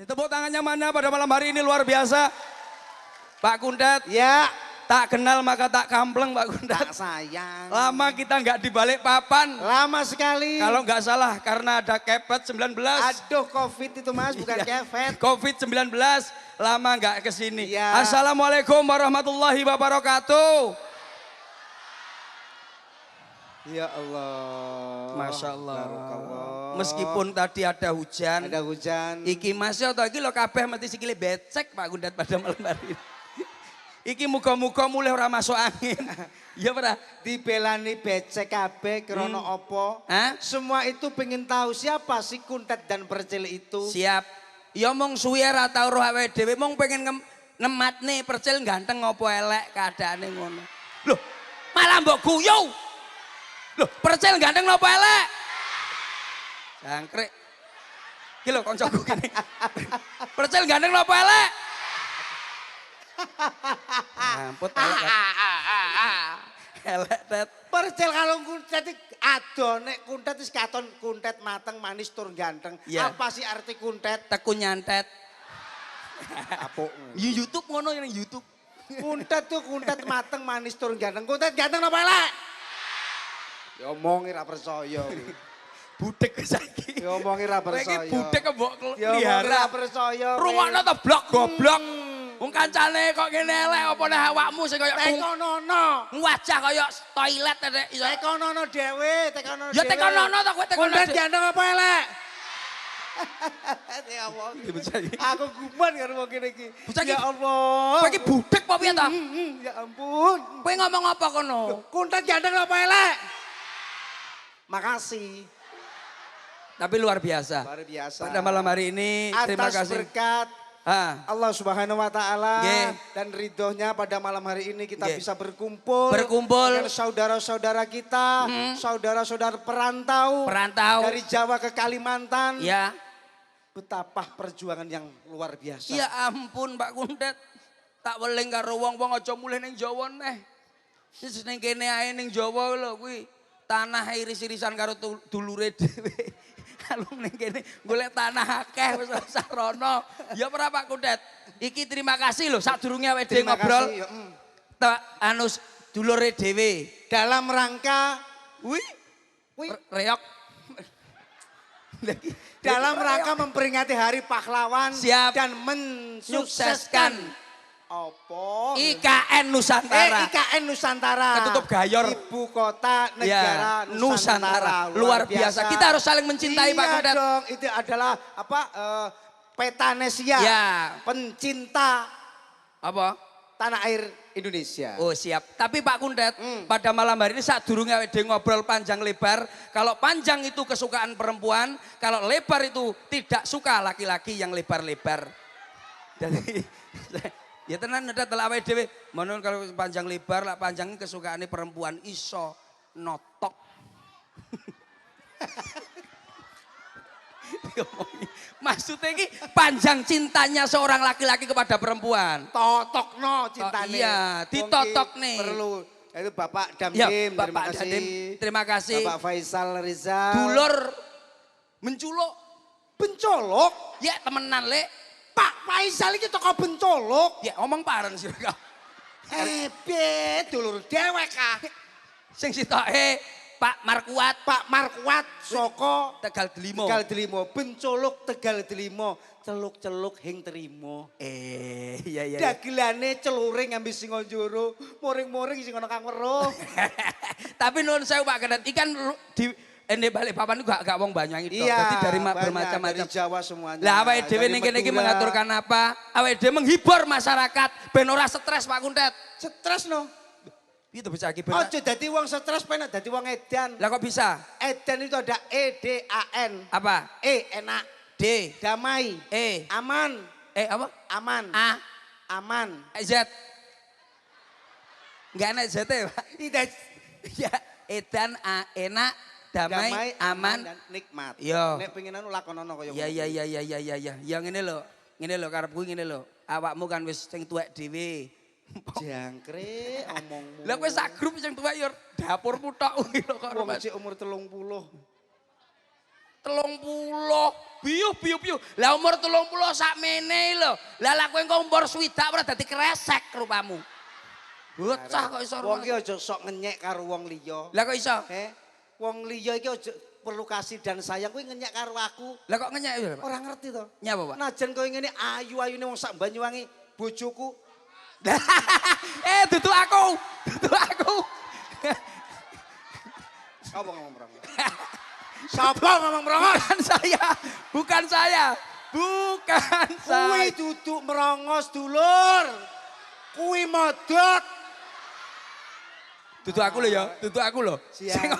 Tepuk tangannya mana pada malam hari ini luar biasa. Pak Kundet. Ya. Tak kenal maka tak kampleng Pak Kundet. Tak sayang. Lama kita nggak di balik papan. Lama sekali. Kalau nggak salah karena ada kepet 19. Aduh Covid itu mas bukan kepet. Covid-19 lama nggak kesini. Ya. Assalamualaikum warahmatullahi wabarakatuh. Ya Allah. Masya Allah. Barakallah. Meskipun tadi ada hujan. Ada hujan. Iki masih atau iki lo kabeh mati sikile becek Pak Kundet pada malam hari ini. Iki muka-muka mulai orang masuk angin. Iya pernah. Dibelani becek kabeh krono opo. Hah? Semua itu pengen tahu siapa si Kuntet dan Percil itu. Siap. Ya mong suwe ra tau roh awake dhewe mong pengen ngematne Percil ganteng apa elek keadaane ngono. Loh, malah mbok guyu. Loh, Percil ganteng apa elek? Jangkrik. Iki lho kancaku kene. Percil ganteng apa elek? Ampun elek. Elek tet. Percil kalau Kuntet adone Kuntet wis katon Kuntet mateng manis tur ganteng. Ya. Apa sih arti Kuntet? Teku nyantet. Apuk. YouTube ngono yang YouTube. Kuntet tuh Kuntet mateng manis tur ganteng. Kuntet ganteng apa elek? Ya omongi ra percaya. Budek saiki. Ya omongi ra percaya. Iki budek mbok Ya omongi pelihara. ra percaya. Rungokno to blok goblok. Wong kancane kok ngene elek apa neh awakmu sing koyo tekonono. Wajah koyo toilet rek iso. Tekonono dhewe, tekonono dhewe. Ya tekonono to kowe tekono. Kuntet ganteng apa elek? Ya Allah. Aku gumun karo wong kene iki. Ya Allah. Kowe iki budek apa piye to? Ya ampun. Kowe ngomong apa kono? Kuntet ganteng apa elek? Makasih. Tapi luar biasa. Luar biasa. Pada malam hari ini terima Atas kasih. berkat Allah Subhanahu wa taala dan ridhonya pada malam hari ini kita bisa berkumpul dengan saudara-saudara kita, saudara-saudara perantau dari Jawa ke Kalimantan. Ya. Betapa perjuangan yang luar biasa. Ya ampun Pak Kundet. Tak weling karo wong-wong aja mulih ning Jawa neh. Wis ning kene ae ning Jawa lho kuwi tanah iris-irisan karo dulure dhewe. Kalau ning kene golek tanah akeh wis sarono. Ya ora Pak Kundet. Iki terima kasih lho sadurunge awake dhewe ngobrol. Anus dulure dhewe dalam rangka reok. Dalam rangka memperingati Hari Pahlawan dan mensukseskan IKN Nusantara. IKN Nusantara. Ketutup gayor. Ibu kota negara Nusantara. Luar biasa. Kita harus saling mencintai Pak Kundet. Iya dong. Itu adalah apa? Petanesia. Pencinta tanah air Indonesia. Oh siap. Tapi Pak Kundet pada malam hari ini sadurunge awake dhewe ngobrol panjang lebar. Kalau panjang itu kesukaan perempuan, kalau lebar itu tidak suka laki-laki yang lebar-lebar. Jadi ya tenan ndak telak awake dhewe. Monon kalau panjang lebar lah panjangnya kesukaane perempuan iso notok. Maksudnya ini panjang cintanya seorang laki-laki kepada perempuan. Totokno cintanya. Iya, ditotok nih. Perlu. Itu Bapak Damdim, ya, terima kasih. Terima kasih. Bapak Faisal Rizal. Dulur menculuk. Bencolok? Ya temenan lek. Pak Faisal ini toko bencolok. Ya ngomong paren sih kau. Hebet dulur dewek ah. Sing sitoke Pak Markuat. Pak Markuat soko Tegal Delimo. Tegal Delimo. Bencolok Tegal Delimo. Celuk-celuk hing terima. Iya. Dagelane celuring ngambil Singonjoro. Moring-moring sing ana Kang Weruh. Tapi nuwun sewu Pak Kundet. Ikan di Balikpapan itu gak wong Banyuwangi tok. Iya, jadi dari bermacam-macam. bermacam-macam. Dari Jawa semuanya. Lah awake dhewe ning kene iki mengaturkan apa? Awake dhewe menghibur masyarakat ben ora stres Pak Kundet. Stres no. Itu bisa iki ben. Ojo dadi wong stres penak dadi wong edan. Lah kok bisa? Edan itu ada EDAN. Apa? Enak. D. Damai. Aman. Apa? Aman. A. Aman. Z. Enggak enak Z Pak. Tidak. Ya, edan enak, damai, aman dan nikmat. Yo. Nek pengen anu lakonono kaya iya. Ya ngene lho karepku ngene lho. Awakmu kan wis sing tuwek dhewe. Jangkrik omongmu. Lah kowe sak grup sing tuwek yo dapurmu tok kuwi lho kok. Wong cek umur 30. 30 biuh. Lah umur 30 sakmene lho. Lah lak kowe engko umur 60 ora dadi kresek rupamu. Bocah kok iso. Wong ki aja sok ngenyek karo wong liya. Lah kok iso? Wong liya iki aja perlu kasih dan sayang kowe ngenyek karo aku. Lah kok ngenyek ya, Pak? Ora ngerti to. Nyapa, Pak? Najan kowe ngene ayu-ayune wong sak Banyuwangi bojoku. Dudu aku. Apa ngomong merongos? Siapa ngomong merongos? Bukan saya. Kuwi duduk merongos dulur. Kuwi modot. Dudu aku lho ya, dudu aku lho. Sing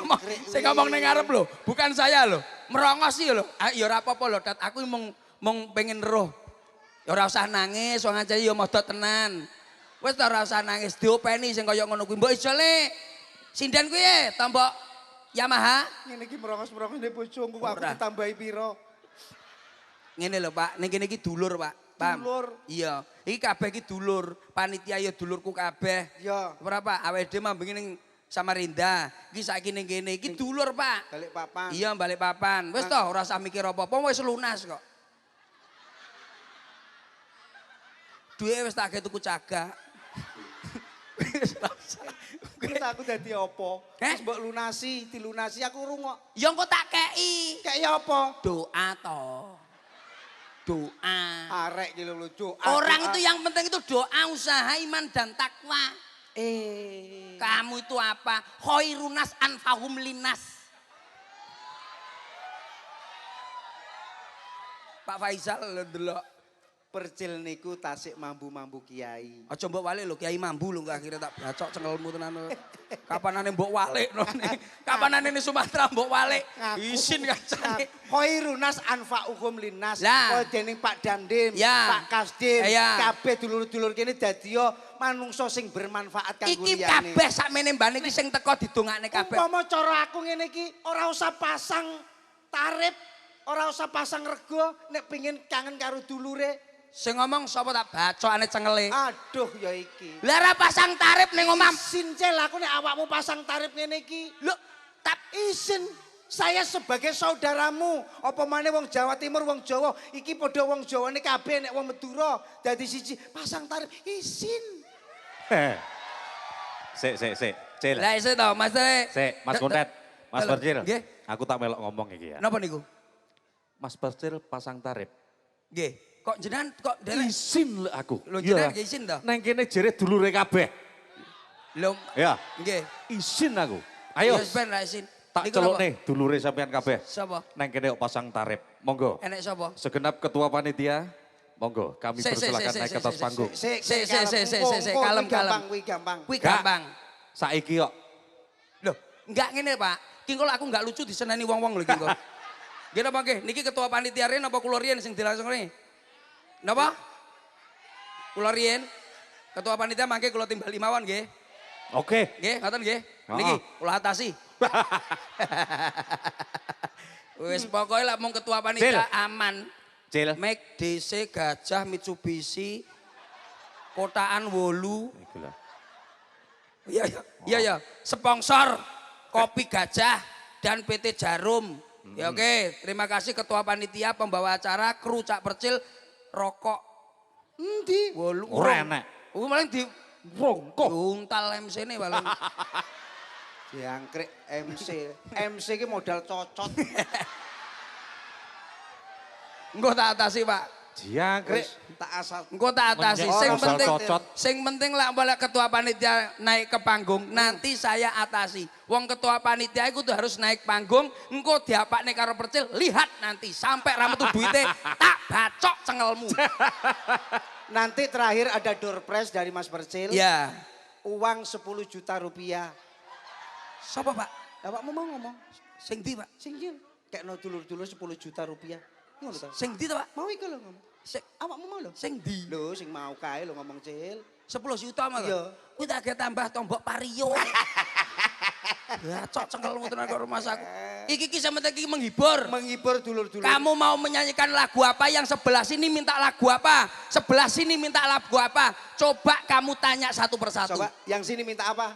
ngomong ning ngarep lho, bukan saya lho. Merongos iki lho. Ya ora apa-apa lho, Tat. Aku mung pengen roh. Ya ora usah nangis, wong aja ya modot tenan. Wis ora usah nangis, diopeni sing kaya ngono kuwi. Mbok isole sinden kuwi tombok Yamaha. Ngene iki merongos-merongos ning bojoku aku ditambahi piro? Ngene lho, Pak. Ning kene iki dulur, Pak. Paham? Dulur. Iya. Iki kabeh iki dulur. Panitia ya dulurku kabeh. Iya. Ora, Pak. Awake dhewe mambeng ning Samarinda. Iki saiki ning kene iki dulur, Pak. Balik papan. Iya, balik papan. Wis toh ora usah mikir apa-apa, wis lunas kok. Duwe wis tak tuku cagak. Terus aku dadi apa? Terus mbok dilunasi aku rungok. Ya engko tak kei. Kei apa? Doa to. Doa. Arek iki lho doa. Orang itu yang penting itu doa, usaha, iman dan takwa. Kamu itu apa? Khairunas anfahum linas. Pak Faisal lho delok. Percil niku tasik mambu-mambu kiai. Aja mbok walik lho, kiai mambu lho akhirnya tak bacok cengelmu tenan. Kapanane mbok walik kapanane ning Sumatera mbok walik. Isin kancane. Khairunas anfa'uhum linnas. Kaya dening Pak Dandim, Pak Kasdim, kabeh dulur-dulur kene dadi manungsa sing bermanfaat kanggo liyane. Iki kabeh sakmene mbane iki sing teko didongakne kabeh. Umpama cara aku ngene iki ora usah pasang tarif, ora usah pasang rego nek pengin kangen karo dulure. Sing ngomong sapa tak bacokane cengele. Aduh ya iki. Lah ora pasang tarif ning omah. Isin cel aku nek awakmu pasang tarif ngene iki. Lho, tak izin. Saya sebagai saudaramu, apa maneh wong Jawa Timur, wong Jawa, iki padha wong Jawane kabeh nek wong Madura dadi siji, pasang tarif izin. Sik. Cil. Lah iso to, Mas. Sik, Mas Kuntet. Mas Percil. Nggih. Aku tak melok ngomong iki ya. Napa niku? Mas Percil pasang tarif. Nggih. Kok jenengan kok derek izin lho aku. Lho jenengan izin to? Nang kene jere dulure kabeh. Lho. Ya. Nggih. Izin aku. Ayo. Wis ben ra izin. Tak celukne dulure sampean kabeh. Sapa? Nang kene kok pasang tarif. Monggo. Enek sapa? Segenap ketua panitia. Monggo, kami persilakan naik ke atas panggung. Kalem. Kuwi gampang. Saiki kok. Loh, enggak ngene, Pak. Ki kalau aku enggak lucu diseneni wong-wong lho ki kok. Nggih napa nggih? Niki ketua panitia riyen apa kula riyen sing dilangsung rene? Napa? Kula riyen ketua panitia mangke kula timbali mawon nggih. Oke. Nggih, ngoten nggih. Niki kula atasi. Wis pokoke lek mung ketua panitia aman. Cil. Make DC Gajah Mitsubishi kotaan 8. Iya. Sponsor Kopi Gajah dan PT Jarum. Ya oke, terima kasih ketua panitia, pembawa acara, kru Cak Percil, rokok. Endi? 8. Ora enek. Malah di rongkok. Untal MC ini paling. Diangkrek MC. MC ki modal cocot. Engko tak atasi, Pak. Diangkrek tak asal. Engko tak atasi. Sing penting lah boleh ketua panitia naik ke panggung, nanti saya atasi. Wong ketua panitia itu harus naik panggung, engko diapakne karo Percil, lihat nanti sampai rametu duite tak bacok cengelmu. Nanti terakhir ada door prize dari Mas Percil. Iya. Uang 10 juta rupiah. Siapa, Pak? Bapakmu mau ngomong? Sing ndi, Pak? Sing ndi? Kayak no dulur-dulur 10 juta rupiah. Ngono ta? Sing ndi to, Pak? Mau iku lho ngomong. Awakmu mau lho? Sing ndi? Lho sing mau kae lho ngomong Cil. 10 juta mah. Iya. Kuwi tak tambah tombok pario. Bacok cengkelmu tenan karo Mas aku. Iki sementing iki menghibur. Menghibur dulur-dulur. Kamu mau menyanyikan lagu apa, yang sebelah sini minta lagu apa, sebelah sini minta lagu apa. Coba kamu tanya satu persatu. Coba yang sini minta apa?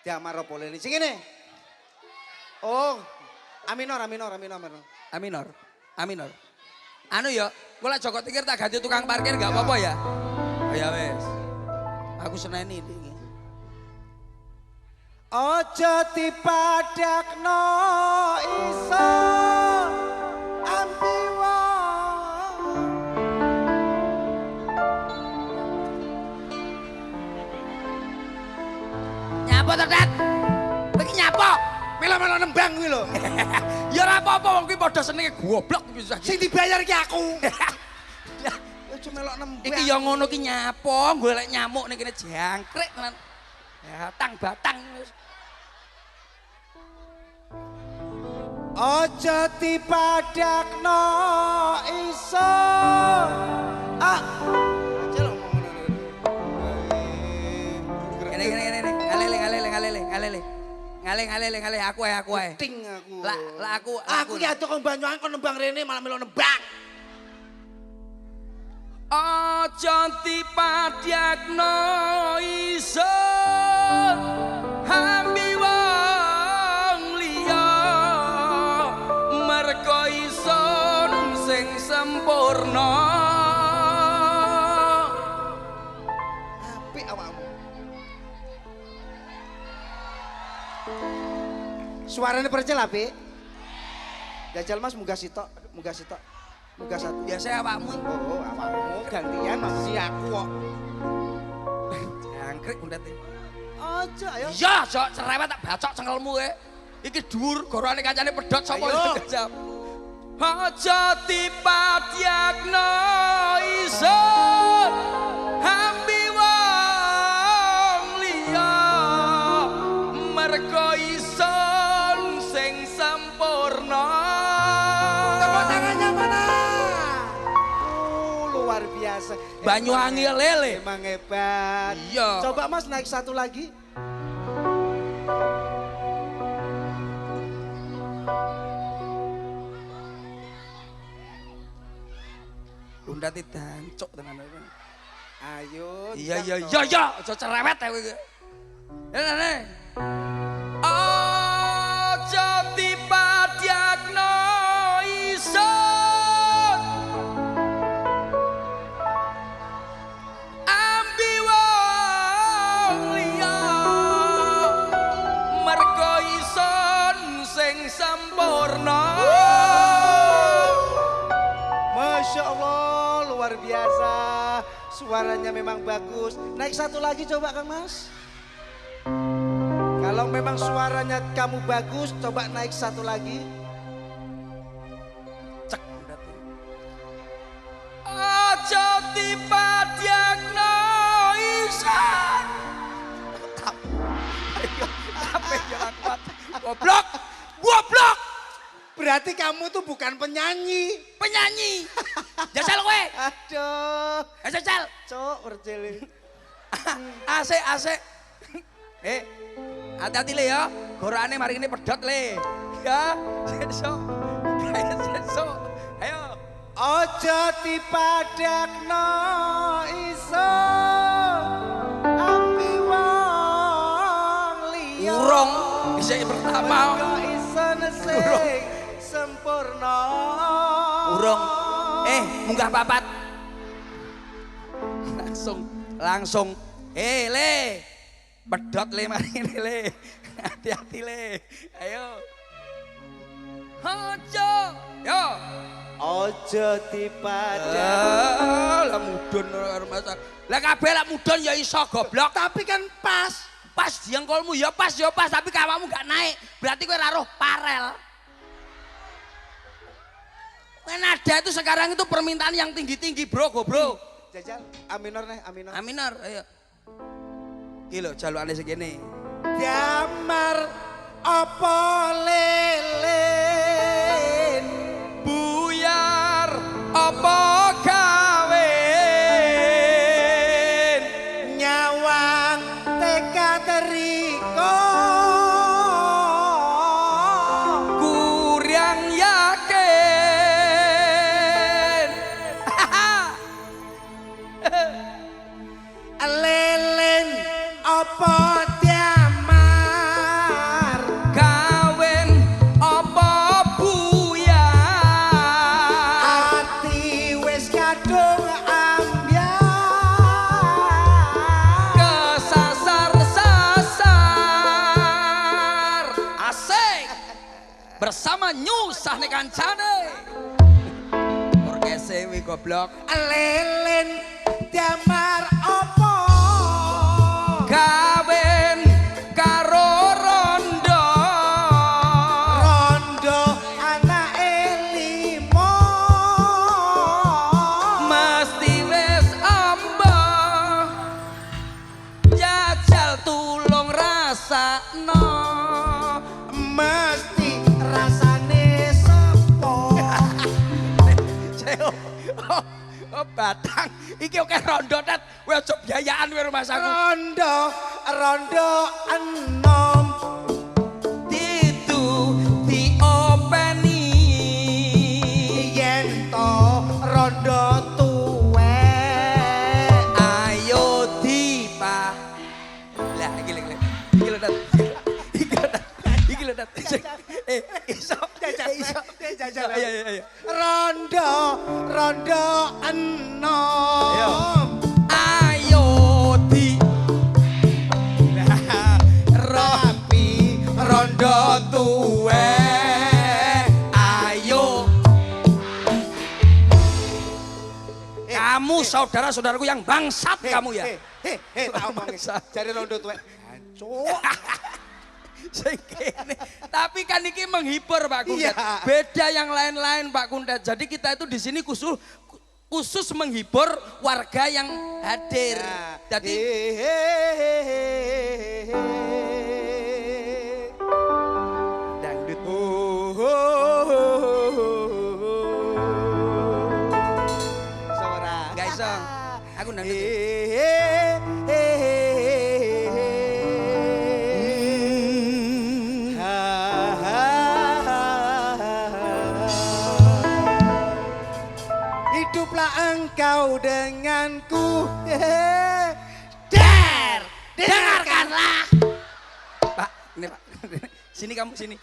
Diamaro boleh ini. Sing ini. Oh, Aminor. Anu ya, gua Joko Tingkir tak ganti tukang parkir gak apa-apa ya? Oh ya wes. Aku seneni iki. Ojo dipadakno iso ambiwa. Nyapa to, Dat? Iki nyapa? Melo-melo nembang kuwi lho. Ya ora apa-apa wong kuwi padha senenge goblok bisa. Sing dibayar ki aku. Ojo melok nembang. Iki ya ngono ki nyapa, golek nyamuk ning kene jangkrik tenan. Batang. Ojo dipadakno iso. Ngalih aku ae. Ting aku. Lah aku. Aku ki ado kok Banyuwangi kok nembang rene malah melu nembang. Ojo dipadakno iso hambi wong liya mergo ison sing sempurna. Apik awakmu. Suarane percel apik. Jajal Mas munggah sitok. Munggah satu. Biasa awakmu. Oh, awakmu gantian masih aku kok. Jangkrik bundet. Ojo ayo. Iya, Jok, cerewet tak bacok cengelmu kowe. Iki dhuwur gorane kancane pedhot sapa iki jam. Aja dipadyakno isun hambi wong liya mergo isun sing sempurna. Tepuk tangannya mana? Luar biasa. Banyuwangi lele. Emang hebat. Iya. Coba Mas naik satu lagi. Undati dancuk tenan kowe. Ayo. Iya, aja cerewet kowe iki. Ene. Aja dipadyakno isun ambi wong liya mergo isun sing sempurna. Masya Allah, luar biasa. Suaranya memang bagus. Naik satu lagi coba Kang Mas. Kalau memang suaranya kamu bagus, coba naik satu lagi. Cek aja dipadyakno isun. Tapi jangan kuat. Goblok. Berarti kamu tuh bukan penyanyi. Jajal kowe. Aduh. Jajal. Cok, perceli. Asik. Hati-hati le ya. Gorane mari ini pedhot le. Ya, sesuk. Ayo. Ojo dipadakno iso ambi wong liya. Urung dhisik pertama. Iso sing sempurna. Urung. Munggah papat. Langsung. Le. Pedhot le mari ini le. Hati-hati le. Ayo. Ojo. Yo. Ojo dipadakno. Lah mudun karo masak. Lah kabeh lak mudun ya iso goblok. Tapi kan pas. Pas diengkolmu ya pas tapi kawamu gak naik. Berarti kowe ora roh parel. Nada itu sekarang itu permintaan yang tinggi-tinggi bro. Jajal, aminor nih, aminor. Aminor, ayo. Iki lho jalukane segene. Damar apa lelen buyar apa kawin nyawang tekad riko kurang yakin lelen apa damar kawin apa bersama nyusah nih kancane. Orkese wi goblok. Lelen damar opo kawin karo rondo. Rondo anake limo mesti wis amba jajal tulung rasakno mesti rasane sepo. Oh batang iki oke rondo tet kowe aja biayaan kowe rumah saku. Rondo enom ditu diopeni yen to rondo tuwe ayo dipa lah iki lho tet iki lho tet iso jajal ayo rondo enom ayo di rapi rondo tuwe ayo kamu saudara-saudaraku yang bangsat kamu ya tak omongin jare rondo tuwe hancur. Sing kene. Tapi kan iki menghibur Pak Kundet. Iya. Beda yang lain-lain Pak Kundet. Jadi kita itu di sini khusus menghibur warga yang hadir. Nah, Jadi dangdut. Suara. Enggak iso. Aku dangdut. Hiduplah engkau denganku. Dengarkanlah. Pak, ini Pak. Sini kamu sini.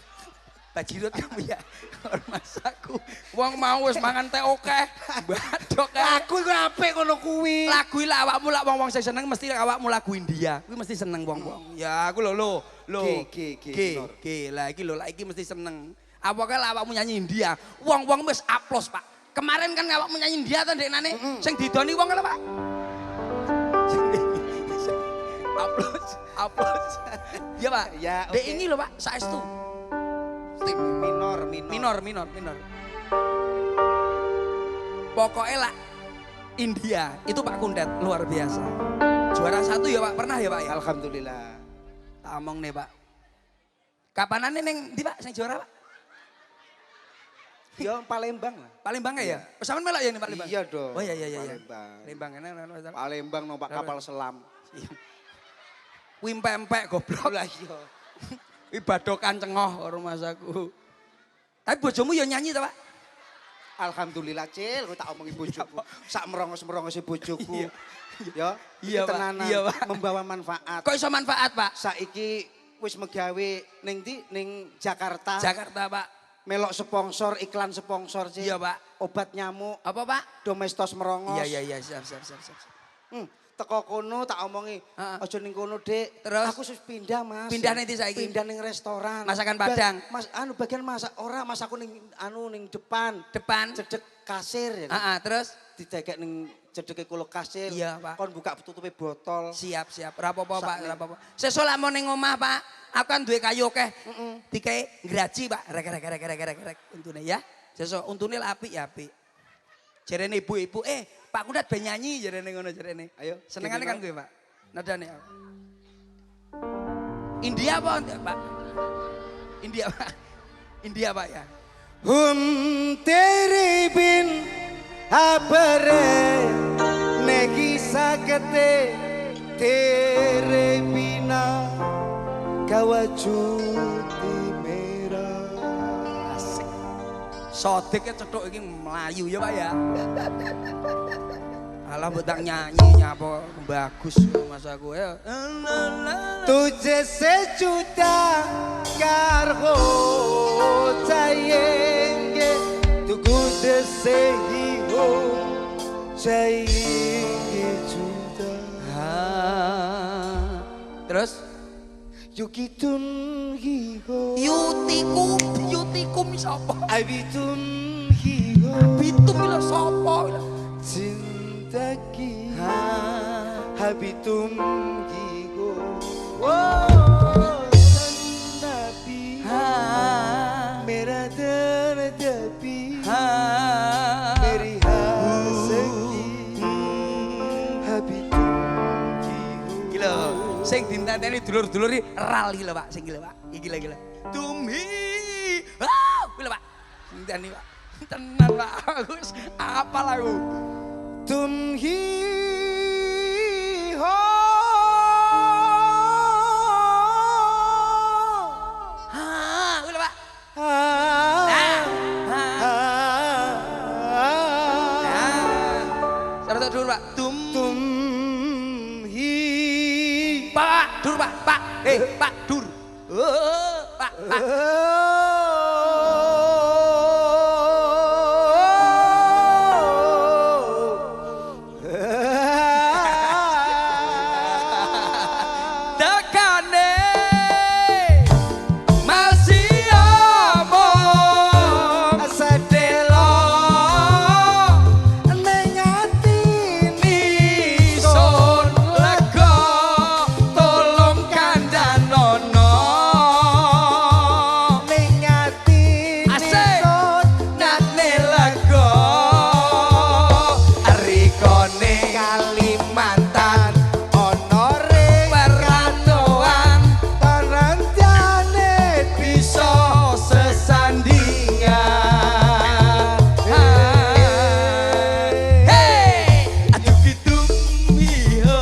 Bajirut kamu ya. Masaku. Wong mau wis mangan teh akeh. Badok Aku iku apik ngono kuwi. lagu lah awakmu lak wong-wong sing seneng mesti awakmu lagu India. Kuwi mesti seneng wong-wong. Ya aku lho. Lah iki lho, lak iki mesti seneng. Apoke lak awakmu nyanyi India, wong-wong wis aplos, Pak. Kemarin kan awakmu nyanyi India to ndeknane sing didoni wong lho, Pak. Aplos. Iya, Pak. Ya, Dek ini lho, Pak, saestu. Minor. Pokoknya lah India itu Pak Kundet luar biasa. Juara 1 ya Pak, pernah ya Pak ya? Alhamdulillah. Tak omong nih Pak. Kapanane neng di Pak sing juara Pak? Ya Palembang lah. Palembang ya? Pesaman melak ya nih Palembang? Iya dong. Oh iya. Palembang. Palembang. Palembang numpak kapal selam. Wim pempek goblok. Lah iya. Wih badokan cengoh rumah saku. Tapi bojomu ya nyanyi ta Pak? Alhamdulillah Cil, aku tak omongin bojoku. Sak merongos-merongos bojoku. Ya, Iya, Pak. tenanan Iya, Pak. membawa manfaat. Kok iso manfaat Pak? Saiki wis megawe ning ndi ning Jakarta. Jakarta Pak. Melok sponsor, iklan sponsor Cil. Iya Pak. Obat nyamuk, Apa Pak? domestos merongos. Iya, siap. Teko kono tak omongi, aja ning kono Dek. Terus? Aku sus pindah Mas. Pindah ning ndi saiki? Pindah ning restoran. Masakan Padang. Bagian masak ora, Mas aku ning ning depan. Depan. Cedek kasir ya. Terus? Didekek ning cedeke kulo kasir. Iya, Pak. Kon buka tutupe botol. Siap. Ora apa-apa Pak, ora apa-apa. Sesuk lak mau ning omah Pak, aku kan duwe kayu akeh. Dikae ngraji Pak, rek untune ya. Sesuk untune lak apik ya apik. Jarene ibu-ibu, Pak Kundet ben nyanyi jarene ngono jarene. Ayo. Senengane kan gue Pak. Nadane. India apa Pak? India Pak. India Pak ya. Tere bin habare negi sakete tere bina kawajuti merah. Asik. Sodiknya cedok ini Melayu ya Pak ya. Alah mbok tak nyanyi nyapa bagus mas aku ya. Tujhe se juda kar ho jayenge tu khud se hi ho jayenge juda. Terus Yukitun hiho. Yutikum sapa? Abitun hiho. Bitum lho sapa? Cintaki. Habitum hiho. Nabi. Merah tapi. Meri haseki. Habitum hiho. Gila, sing dintenteni dulur-dulur iki ral iki lho Pak, sing gila Pak. Iki gila. Tumhi. Gila Pak. Dinteni Pak. Tenan Pak. Wis apal aku. Tumhi ho. Gila Pak. Sarta dur Pak. Tumhi. Pak, dur Pak. Pak. Pak, dur. Pak. Dekane masih omong sedelo Nengatini sun lega tolong kandhanono Nengatini Asik. sun natne lega rikone Kalimantan Honore peranoan Taranjane bisa sesandingan. Hey, aduh gitu miho,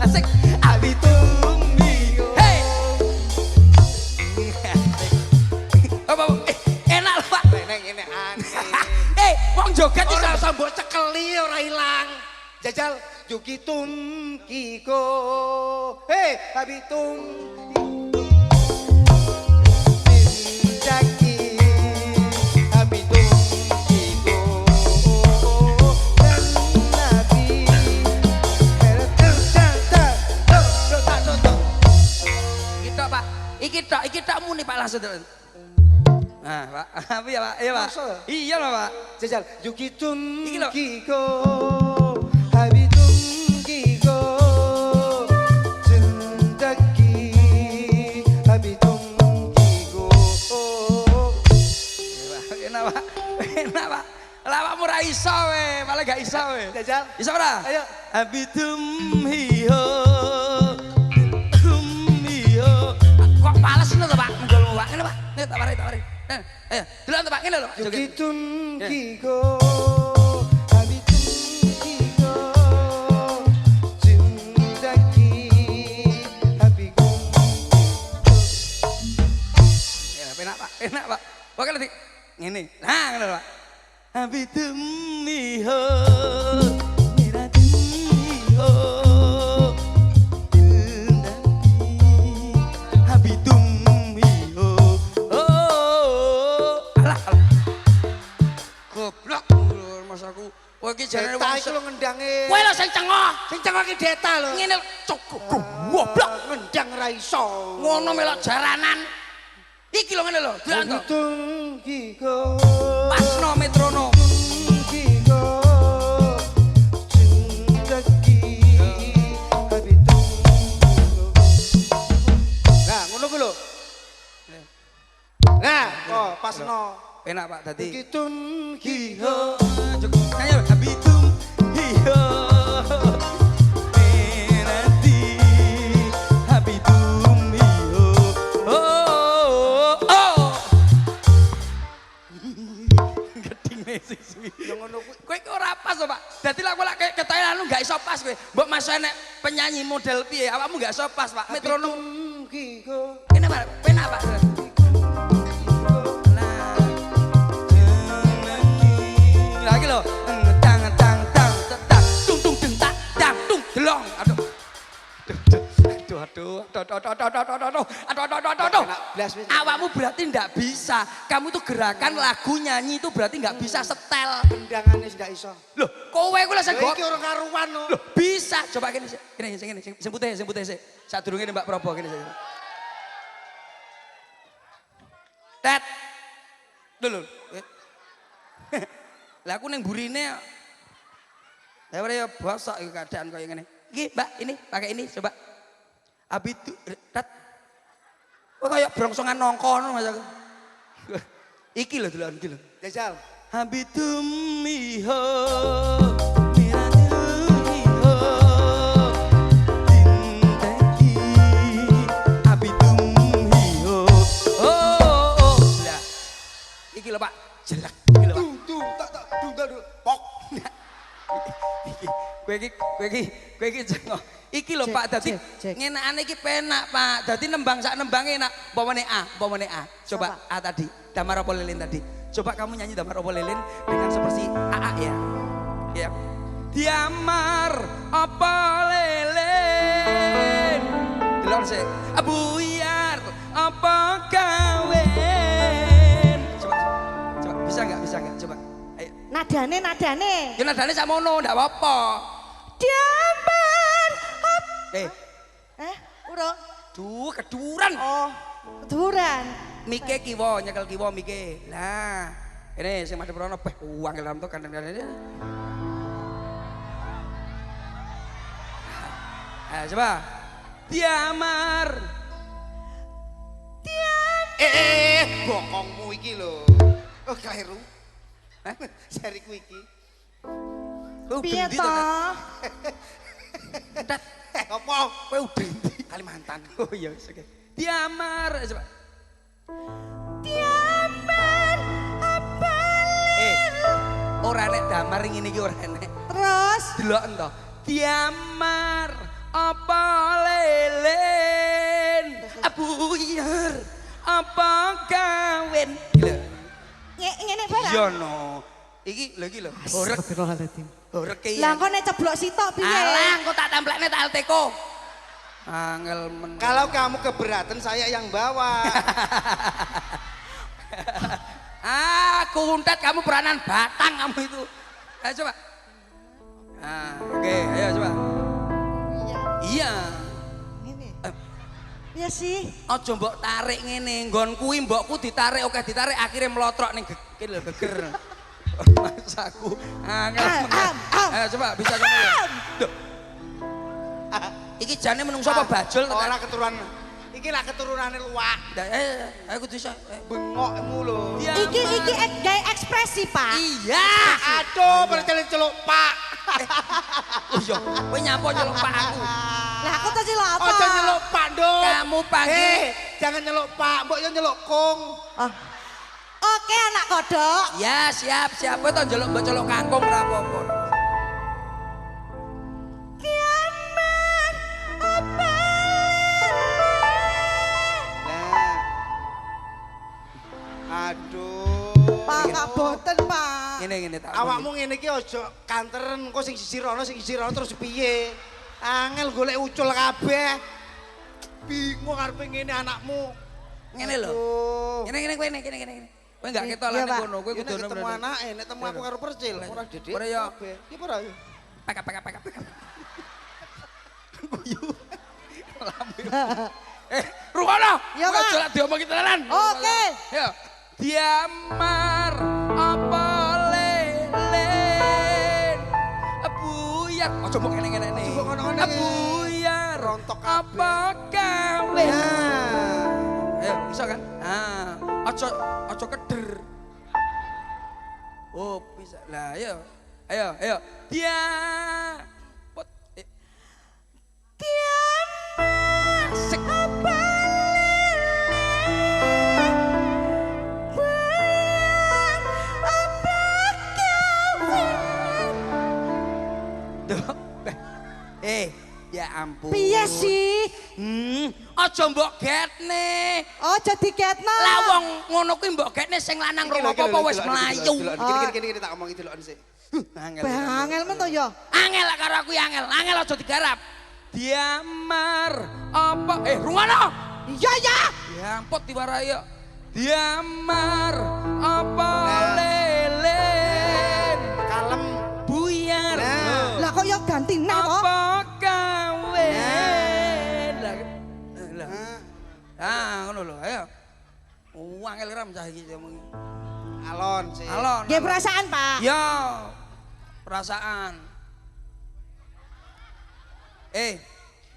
asik, abitum miho. Hey, apa? Enak loh Pak. Neng ini aneh Wong joget iki Ora usah mbok cekeli ora ilang. Jajal Yukitum Kiko. Hei, Habitum Jaki. Habitum Kiko. Dan Nabi. Iki tok muni Pak langsung. Nah, Pak. Apa ya, Pak? Iya, Pak. Masa? Iya loh, Pak. Jajal Yukitum Iki lho. Kiko. Habitum Kiko. Jendaki. Habitum Kiko. Enak, Pak. Enak, Pak. Lah awakmu ra iso we, malah gak iso we. Jajal. Iso ora? Ayo. Habitum hiho. Hiho. Kok pales ngono to, Pak? Menggolmu, Pak. Ngene, Pak. Nih, tak mari. Ayo, delok to, Pak. Ngene lho, Pak. Joget. Yukitum Ya. Kiko. Habitum Kiko. Jendaki. Habitum Enak, Pak. Enak, Pak. Pokoke nanti ngene. Nah, ngene lho, Pak. Habitum hiho. Miratum hiho. Habitum hiho. Alah. Goblok Mas aku. Kowe iki jenenge Deta wong iku lho ngendange. kowe lho sing cengok. Sing cengok ki Deta lho. Ngene cukup goblok. Ngendang ra iso. Ngono melok jaranan. Iki lho ngene lho, delok to. Hitung Kiko. Pasno metronom. Kiko. Jendaki. Habitum. Nah, ngono ku lho. Nah, oh pasno. Enak Pak dadi. Hitung Hiho, Kiko. cukup nyanyi habitum hiho. Menanti habitum hiho. Geding sih. Yang ngono ku Kowe iki ora pas to, Pak. Dadi lak kowe lak ketoke anu gak iso pas kowe. Mbok masuk nek penyanyi model piye, awakmu gak iso pas, Pak. Metronom. Habitum Kiko. Kene Pak, penak Pak. Lagi lo, tang tang tang tang tung tung teng tak tang tung delong. Aduh. Aduh. Awakmu berarti ndak bisa. Kamu itu gerakan lagu nyanyi itu berarti nggak bisa setel. Kendangane ndak iso. Loh, kowe ku lho sing Iki ora karuan lho. Loh, bisa. Coba kene sing putih sik. Sadurunge Mbak Probo kene sik. Tet. Dulu. Lah aku ning burine. Lah ora bosok iki keadaan koyo ngene. Iki, Mbak, ini pakai ini coba. Abi itu tet. Kok kayak brongsongan nongko ngono Mas aku. Iki lho delok iki lho. Jajal. Habitum miho. Iki lho Pak, jelek iki lho Pak. Duh, pok. Kowe iki jengok. Iki lho Pak, dadi ngenakane iki penak Pak. Dadi nembang sak nembange enak. Umpamane A. Coba A tadi, Damar Opo Lilin tadi. Coba kamu nyanyi Damar Opo Lilin dengan seperti AA ya. Ya. Damar Opo Lilin. Delon sik. Buyar apa kawin. Bisa enggak? Coba. Ayo. Nadane. Ya nadane sakmono, ndak apa-apa. Damar. Ura. Duh, keduran. Oh, keduran. Mike kiwa, nyekel kiwa Mike. Lah, ini sing madhep rono beh uang dalam to kandang-kandang. Coba. Damar. Bokongmu iki lho. Oh, keliru. Sariku iki. Piye to? Tet, Apa? kowe udah ndi? Kalimantan. Oh iya, oke. Damar, coba. Damar apa? Ora nek damar ngene iki ora nek. Terus Delok ento. Damar apa lelen? Buyar apa kawin? Gila. ngene barang. Iya no. Iki lho iki lho. Horek. Horek iki. Lah engko nek ceblok sitok piye? Alah, engko tak templekne tak alteko. Angel men. Kalau kamu keberatan saya yang bawa. Kuntet kamu peranan batang kamu itu. Ayo coba. Oke, ayo coba. Iya. Ngene. Iya sih. Aja mbok tarik ngene, nggon kuwi mbokku ditarik oke ditarik akhirnya melotrok ning lho geger. Mas aku angel men. Ayo coba bisa coba. Duh. Iki jane menungso apa bajul tekan? Ora keturunan. Iki lah keturunane luwak. Ayo kudu iso. Bengokmu lho. Iki gawe ekspresi, Pak. Iya. Aduh, berceluk-celuk Pak. Oh iya, kowe nyapa nyeluk Pak aku. Lah aku tuh celuk apa? Ojo nyeluk Pak dong. Kamu panggil. Jangan nyeluk Pak, mbok yo nyeluk Kong. Oke, anak kodok. Ya, siap. Kowe to njeluk mbok celuk kangkung ora apa-apa. Aduh. Pak boten, Pak. Ngene tak. Awakmu ngene iki aja kanteren, engko sing siji rono terus piye? Angel golek ucul kabeh. Bingung arepe ngene anakmu. Ngene lho. Ngene kowe ngene. Kowe enggak ketolane ngono, kowe kudu ono ketemu anake, nek temu aku karo Percil, ora dedek. Ora ya. Iki ora ya. Pek. Guyu. Rukono. Ya, Pak. Aja lak diomongi tenanan. Oke. Ya. Damar apa lelen? Buyar. Aja mbok ngene-ngene. Aja mbok ngono-ngono. Buyar. Rontok kabeh. Apa kawin? Ayo, bisa kan? Aja keder. Oh, bisa. Lah, ayo. Dia. Sek. Ya ampun. Piye sih? Aja mbok getne. Aja digetno. Lah wong ngono kuwi mbok getne sing lanang rong apa wis mlayu. Gini tak omong deloken sik. Angel men to ya. Angel karo aku angel. Angel aja digarap. Damar apa rungono. Iya ya. Ya ampun diwarai yo. Damar apa lelen. Kalem Buyar. Lah kok ya ganti nah to? Apa kawin? Lah. Ngono lho, ayo. angel ram cah iki ngomong. Alon sih. Alon. Nggih perasaan, Pak. Ya. Perasaan.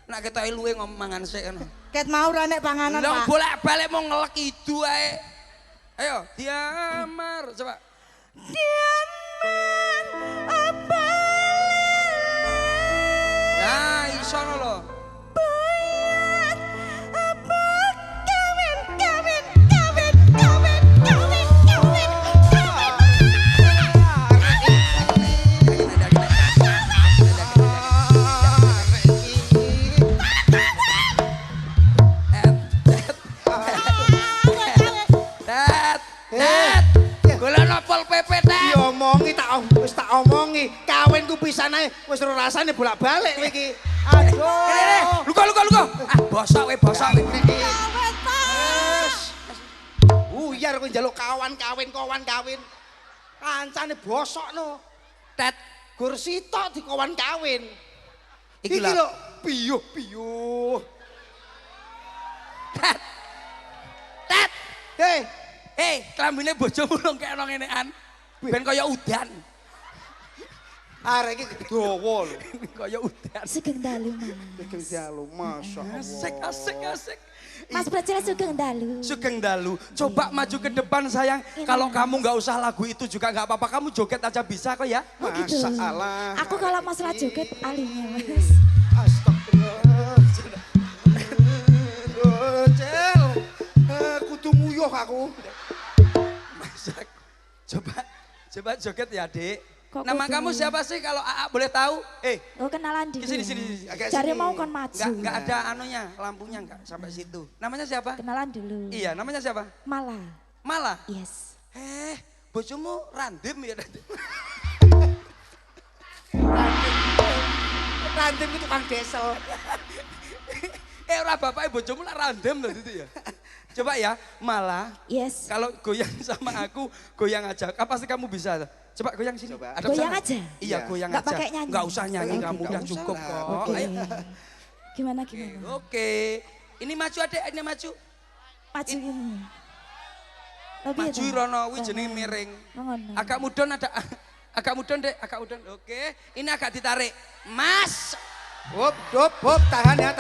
Nak ketoke luwe ngomong mangan sik ngono. Ket mau ra nek panganan, Lah Pak. bolak-balik mau ngelek idu ae. Ayo, diamar coba. Diamar apa? Nah, iso lho. Buat apa kawin. Golek nopol PP Tet. Diomongi wis tak omongi, kawin ku pisan ae wis ora rasane bolak-balik kowe iki. Aduh. Kene, luka. Bosok we. Kawin, Pak. Uyar kowe njaluk kawan kawin. Kancane bosokno. Tet. Gur sitok di kawan kawin. Iki Iki lho. lho piyuh. Tet. Hei, Klambine bojomu lho kekno ngenekan. Ben kaya udan. arek iki dawa lho. Kaya udan. Sugeng dalu, Mas. Sugeng dalu, masyaallah. Asik. Mas Bajil sugeng dalu. Sugeng dalu. Coba maju ke depan sayang. Kalau kamu nggak usah lagu itu juga nggak apa-apa. Kamu joget aja bisa kok ya. Oh gitu. Masalah. Aku kalau masalah joget ahlinya, Mas. Astagfirullah. Cel. Kudu nguyuh aku. Masak. Coba joget ya, Dek. Kok Nama kudu kamu nguyuh? siapa sih kalau AA boleh tahu? Oh kenalan dulu. Sini. Agak Cari sini. mau kon maju. Nggak ada anunya, lampunya nggak sampai situ. Namanya siapa? Kenalan dulu. Iya, namanya siapa? Malah. Malah. Yes. Bojomu random ya. Random itu tukang desel. Ora bapaknya bojomu lah random loh itu ya. Coba ya, Malah. Yes. Kalau goyang sama aku, goyang aja. Apa sih kamu bisa? Coba goyang sini. Coba. Hadap Goyang sana. aja? Iya, goyang Nggak aja. pakai nyanyi? Nggak usah nyanyi, Oh, kamu gitu. udah Nggak cukup usah kok. Oke. Ayo. Gimana? Oke. Ini maju adek, ini maju. Maju ini. Lebih Maju Rono, wih jenenge miring. Agak mudon ada. Agak mudon dek, agak mudon. Oke, ini agak ditarik. Mas. Hop, tahan ya,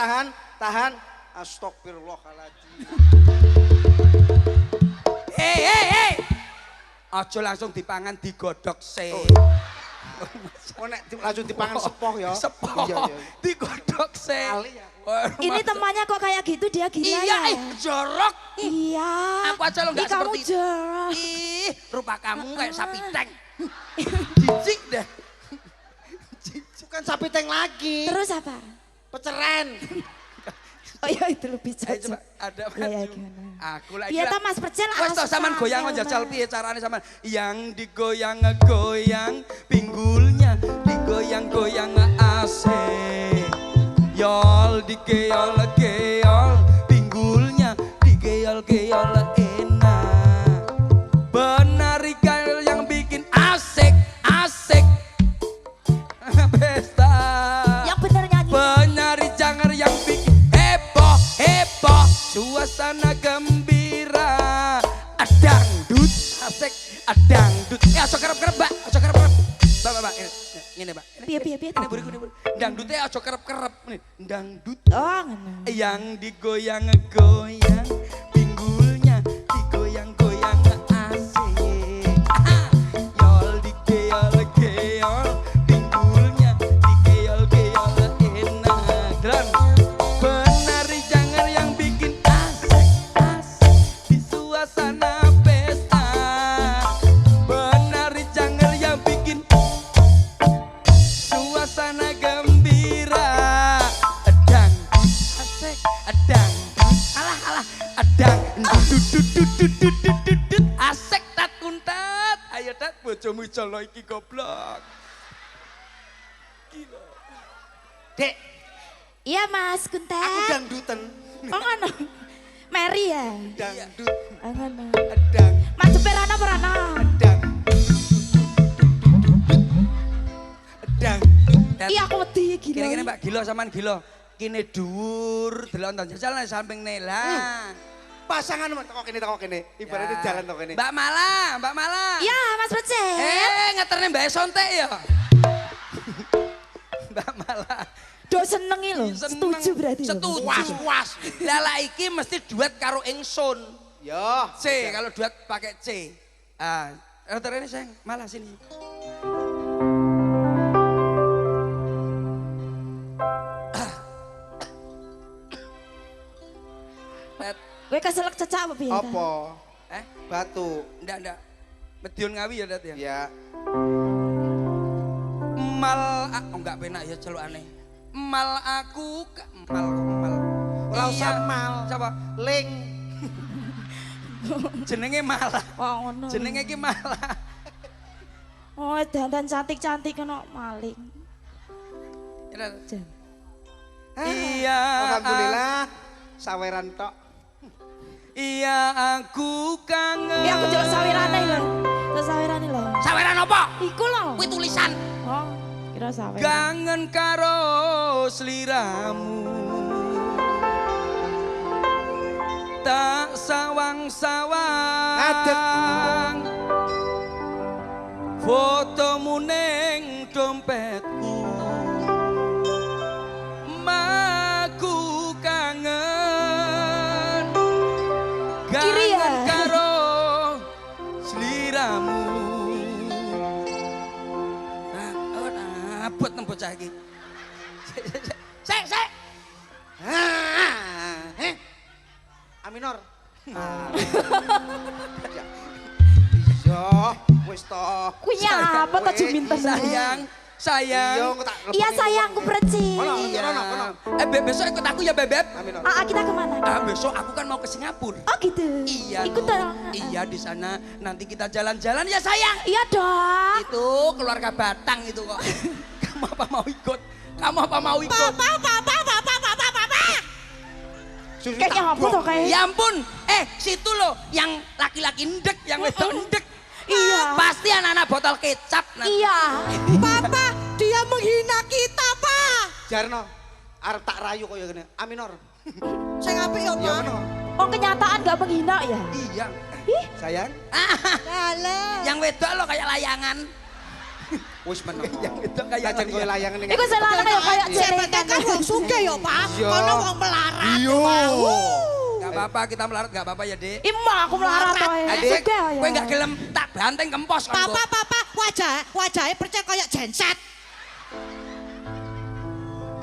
tahan. Astagfirullahaladzim. Hei. Aja langsung dipangan, digodhog sih. Oh nek langsung dipangan sepoh ya. Sepoh. Iya. Digodhog sih. Ini temannya kok kayak gitu dia gila Iya, ya? jorok. Iya. Aku aja lo nggak Ih, kamu seperti itu. jorok. Ih, rupa kamu kayak sapi tank. Jijik dah. Bukan sapi tank lagi. Terus apa? Peceren. Oh iya itu lebih Ayo cocok. coba ada Lah, ya, maju. gimana? Aku lah. Iya toh Mas Percel. Wes toh sampean goyang asal, njajal Mas. piye carane sampean? Yang digoyang-goyang pinggulnya, digoyang-goyang asik. Yol digeol-geol pinggulnya, digeol-geol enak. Penarikan yang bikin asik. Pesta. Yang bener nyanyi. Penari jangar yang bikin heboh. Suasana gembira. Dangdut asik. Dangdut. Aja kerep-kerep, Mbak. Aja kerep-kerep. Mbak. Ngene, Mbak. Piye. Ini buriku. Dangdutnya aja kerep-kerep. Nih, dangdut. Oh ngono. Yang digoyang-goyang pinggulnya, digoyang-goyang asik. Yol digeol-geol pinggulnya, digeol-geol enak. Drum. Penari jangar yang bikin asik di suasana pesta. Penari jangar yang bikin suasana gembira. Dangdut asik, dangdut alah dudut asik tat kuntat. Ayo tat bojomu jolo iki goblok. Gila. Dek, Iya Mas Kuntet. aku dangdutan. Oh ngono. Mary ya. Dangdut, Oh ngono. dang, Mas Perana Perana. dang. Dang. Tat, Iya aku wedi gila. kene-kene Mbak Gilo sampean Gilo. Kene dhuwur delok nonton jajal nang samping Nela. pasangan toko kene. Ibaratnya jalan toko kene. Mbak Mala, Mbak Mala. Iya, Mas Becet. Ngeterne Mbak Sontek ya. Mbak Mala. Do seneng iki lho. Setuju berarti. lho. Setuju. Puas. Lah iki mesti duet karo ingsun. Yo. C, kalau duet pakai C. Ah, ini sayang, malah sini. Kowe keselak cecak apa piye? Apa? Batu. Ndak. Medion ngawi ya, Dat ya. Ya. Enggak penak ya celukane. Mal. Ora usah mal. Coba. Ling. Jenenge malah. Oh ngono. Jenenge ki malah. Oh, dandan cantik-cantik kena maling. Jan. Iya. Alhamdulillah. Saweran tok. Iya aku kangen. Iya aku jelek sawirane lho. Terus sawirane lho. Saweran apa? Iku lho. Kuwi tulisan. Oh, kira saweran. Kangen karo sliramu. Tak sawang-sawang. Fotomu ning dompetku. Maku kangen. Kiri ya? Kangen karo sliramu. Abot nang bocah iki. Sek. Aminor. Iya, wis toh. Kuwi apa to juminten? Sayang. Iya sayangku Preci. Kono. Besok ikut aku ya Bebeb. Aminor. Kita kemana? Besok aku kan mau ke Singapura. Oh gitu. Iya. Ikut dong. Iya di sana nanti kita jalan-jalan ya sayang. Iya dong. Itu keluarga Batang itu kok. Kamu apa mau ikut? Papa. Kayaknya apa tuh kayak? Ya ampun. Situ loh yang laki-laki ndek, yang wedok ndek. Iya. Pasti anak-anak botol kecap nanti. Iya. Papa, dia menghina kita, Pak. Jarno, arep tak rayu koyo ngene. Aminor. Saya apik ya, Iya Pak. ngono. Oh kenyataan gak menghina ya? Iya. Ih, Sayang, Halo. Yang wedok lo kayak layangan. wis meneng. Yang wedok kayak Jajan koyo layangan ning. iku selana kayak Sebentar kan wong sugih ya, Pak. Iya. Kono wong melarat. Iya. Gak apa-apa kita melarat gak apa-apa ya Dek. Ima aku melarat to ya. Adik, Sudah ya. kowe gak gelem tak banteng kempos kan. Papa, wajahnya percaya kayak genset.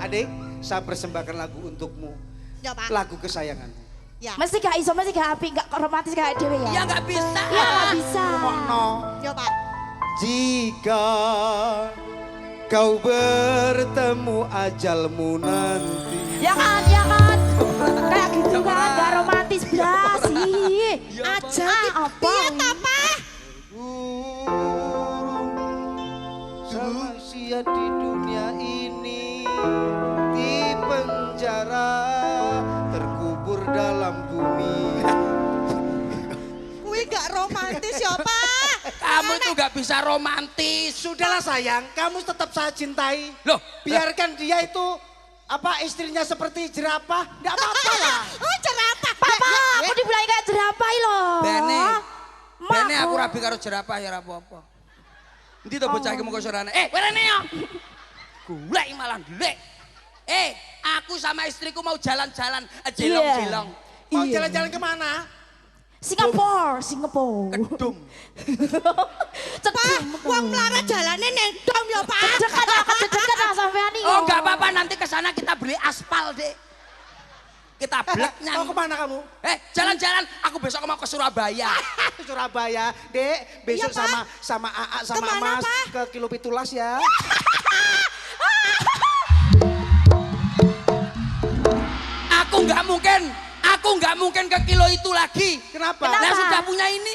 Adik, saya persembahkan lagu untukmu. Ya, Pak. Lagu kesayanganmu. Ya. Mesti gak iso, mesti gak apik, gak romantis kayak dewe ya. Iya gak bisa. Iya gak bisa. Mono. Ya, Pak. Jika kau bertemu ajalmu nanti. Ya kan. Kayak gitu kan, gak romantis belas sih. Aja apa? Piye ta, Pak? Sama sia di dunia ini, di penjara, terkubur dalam bumi. Kuwi gak romantis ya, Pak. Kamu itu gak bisa romantis. Sudahlah sayang, kamu tetap saya cintai. Loh, Biarkan dia itu istrinya seperti jerapah, enggak apa-apa lah. Oh, jerapah. Papa, aku dibilang kayak jerapah loh. Bene aku rabi karo jerapah ya apa-apa. Nanti tuh bocah iki mung sorane. Werene yo. Golek malah ndelek. Aku sama istriku mau jalan-jalan, jelong-jelong. Mau jalan-jalan kemana? Singapura. Kedung. Pak, wong melarat jalane neng dom ya, Pak. Kedekan lah sampean iki. Oh enggak apa-apa nanti ke sana kita beli aspal, Dek. Kita bleknya. Mau kemana kamu? Jalan-jalan. Aku besok mau ke Surabaya. Surabaya, Dek. Besok Iya, Pak. sama AA sama Kemana, Mas Pak? ke Kilo Pitulas ya. Aku nggak mungkin ke kilo itu lagi. Kenapa? Nah sudah punya ini.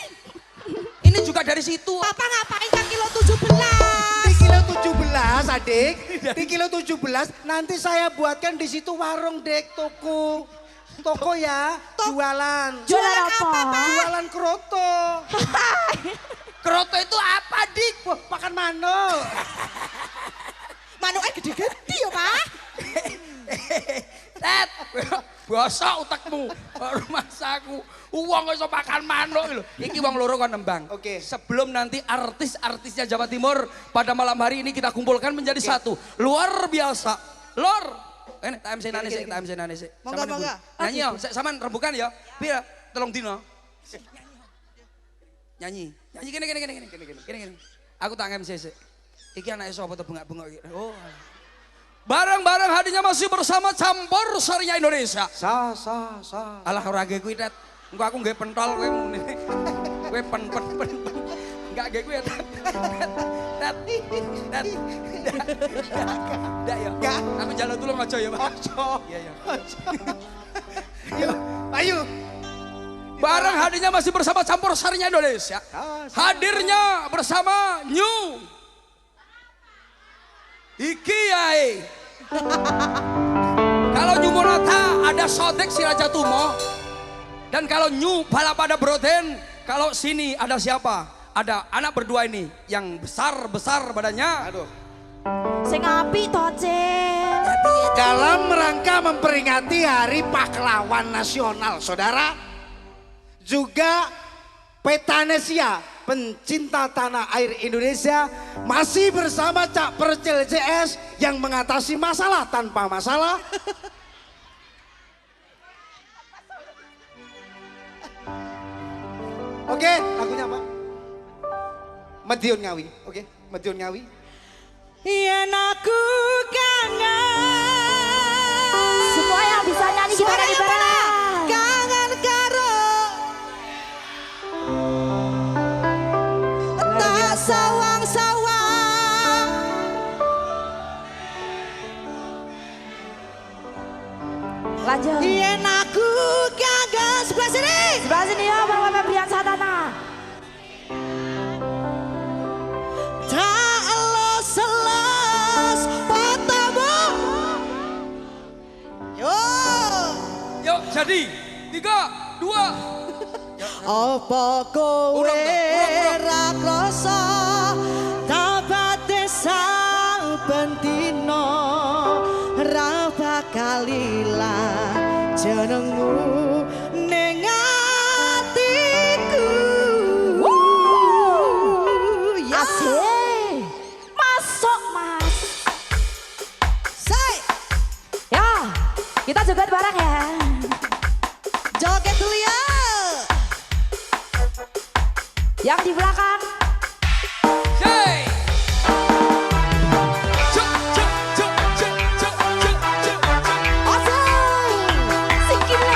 Ini juga dari situ. Papa ngapain ke kilo 17? Di Kilo 17, Adik. Di Kilo 17 nanti saya buatkan di situ warung, Dek, toko. Toko ya, jualan. Jualan apa? Jualan kroto. Kroto itu apa, Dik? Wah, makan manuk. Manuknya gede-gede ya, Pak. Tet, bosok utakmu. Rumah saku. Wong iso makan manuk lho. Iki wong loro kon nembang. Oke. Sebelum nanti artis-artisnya Jawa Timur pada malam hari ini kita kumpulkan menjadi satu. Luar biasa. Lor. Ini tak MC nane sik, tak MC nane sik. Monggo. Nyanyi yo, sampean rembukan ya. Pira? Telung dino. Nyanyi. Nyanyi gini. Aku tak MC sik. Iki anake sapa to bengak-bengok iki. Oh. Bareng-bareng hadinya masih bersama Campur Sarinya Indonesia. Sa. Alah ora ge kuwi tet. Engko aku nggih pentol kowe muni. Kowe pen. Enggak ge kuwi tet. Tet. Ndak ya. Aku njaluk tulung aja ya, Pak. Ojo. Iya. Ayo. Bareng hadirnya masih bersama Campur Sarinya Indonesia. Hadirnya bersama New Iki yae. Kalau New Monata ada Sotek si Raja Tumo. Dan kalau New Balapada Broden, kalau sini ada siapa? Ada anak berdua ini yang besar badannya. Aduh. Sing apik to, Cek. Dalam rangka memperingati Hari Pahlawan Nasional, saudara, juga Petanesia, pencinta tanah air Indonesia, masih bersama Cak Percil CS yang mengatasi masalah tanpa masalah. Oke, lagunya apa? Madiun Ngawi. Oke, Madiun Ngawi. Yen aku kangen. Semua yang bisa nyanyi kita nyanyi bareng. Kangen karo tak sawang-sawang. Lanjut. Yen aku kangen sebelah sini. Sebelah sini ya, Bapak Febrian Satana. Tak seles fotomu. Yuk jadi 3, 2. Apa kowe Urung. ra krasa tabate saben dina ra bakal ilang jenengmu ning atiku. Ya Asik. Masuk, Mas. say Ya, kita joget bareng ya. joget dulu ya. Yang di belakang. Hey. Cuk. Asik. Sikile.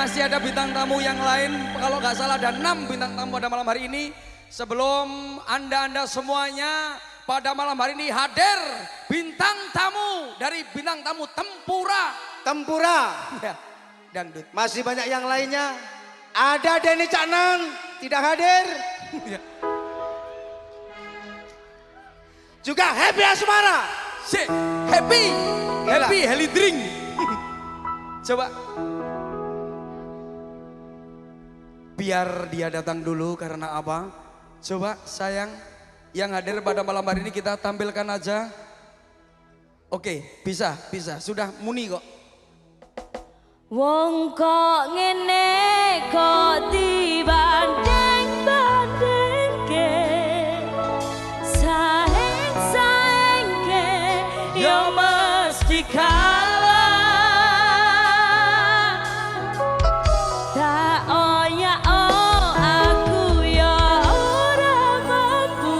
masih ada bintang tamu yang lain. Kalau nggak salah ada 6 bintang tamu pada malam hari ini. Sebelum anda semuanya pada malam hari ini hadir bintang tamu dari bintang tamu Tempura. Tempura. Ya, dangdut. Masih banyak yang lainnya. Ada Denny Caknan tidak hadir. Ya. Juga Happy Asmara. Si, Happy Heli Drink. Coba. Biar dia datang dulu karena apa? Coba sayang, yang hadir pada malam hari ini kita tampilkan aja. Oke, bisa. Sudah muni kok. Wong kok ngene kok dibanding-bandingke. Saing-saingke yo mesti kalah. Tak oya aku ya ora mampu.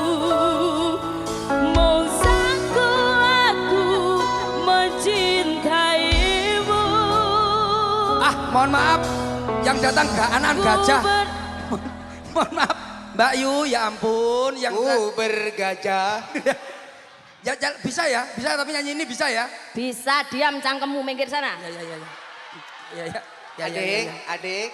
Mung sangku aku mencintaimu. Mohon maaf, yang datang anak gajah. Mohon maaf, Mbak Yu, ya ampun. Yang bergajah. ya, bisa tapi nyanyi ini bisa ya? Bisa, diam cangkemmu minggir sana. Adik.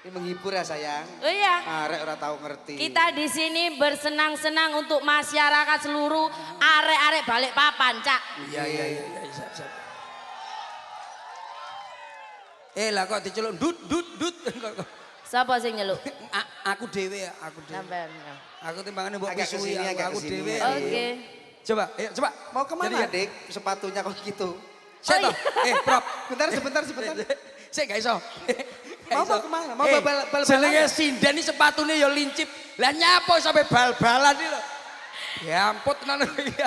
Ini menghibur ya sayang. Oh iya. Arek ora tahu ngerti. Kita di sini bersenang-senang untuk masyarakat seluruh arek-arek balik papan, Cak. Iya, siap. Lah kok diceluk dut. Siapa sing nyeluk? Aku dhewe. Sampean. Aku timbangane mbok Agak pisuwi kesini, agak aku kesini. dhewe. Oke. Coba. Mau kemana Jadi, adik? Sepatunya kok gitu. Saya toh. Prop. Sebentar. Saya gak iso. Mau kemana? Mau bal-balan? Jenenge sinden iki sepatune ya lincip. Lah nyapo sampai bal-balan iki lho. Ya ampun tenan iki.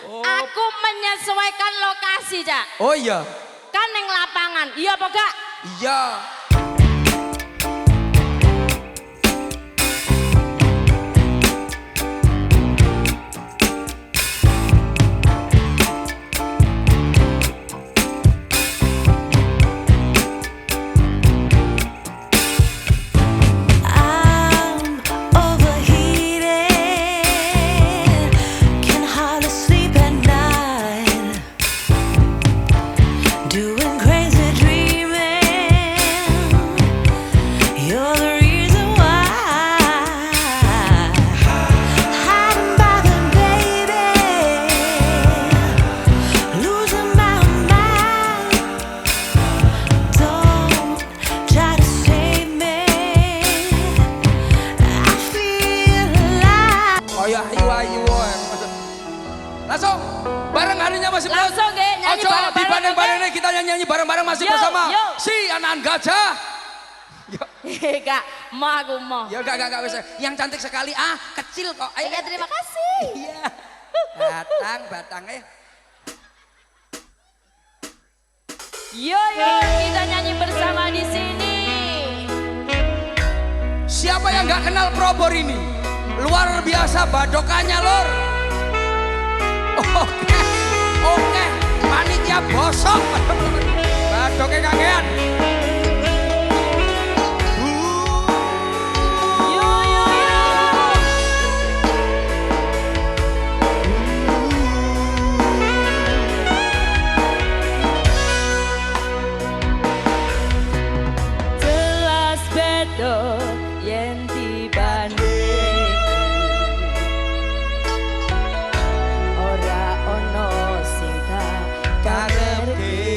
Aku menyesuaikan lokasi, Cak. Oh iya. Kan neng lapangan. Iya apa gak? Iya. Doing crazy dreaming. Langsung bareng harinya masih langsung nggih nyanyi bareng-bareng. Dibanding-bandingnya kita nyanyi bareng-bareng masih bersama si anak gajah. Kak, mau aku mau. Ya enggak bisa. Yang cantik sekali kecil kok. Iya terima kasih. Iya. Batang Yo kita nyanyi bersama di sini. Siapa yang nggak kenal Probor ini? Luar biasa badokannya lor. Oke, panitia bosok. Badoknya kagean. Yen dibanding ora ono sing tak karepke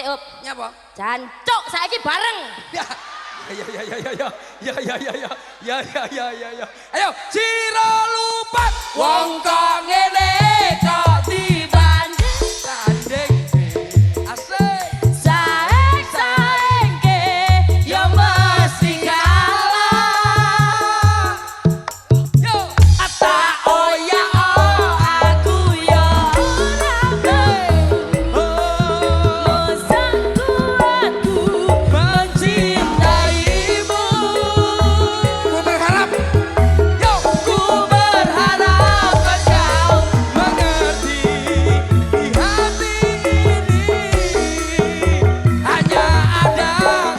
Sik, Up. Nyapa? Jancuk saiki bareng. Ya. Ya. Ayo, Ciro lupa wong kok ngene kok dibanding tanding. Asik. Saeng ke yo mesti kalah. Yo, Ata oya aku yo mencintaimu. Ku berharap, yo, ku berharap engkau mengerti di hati ini hanya ada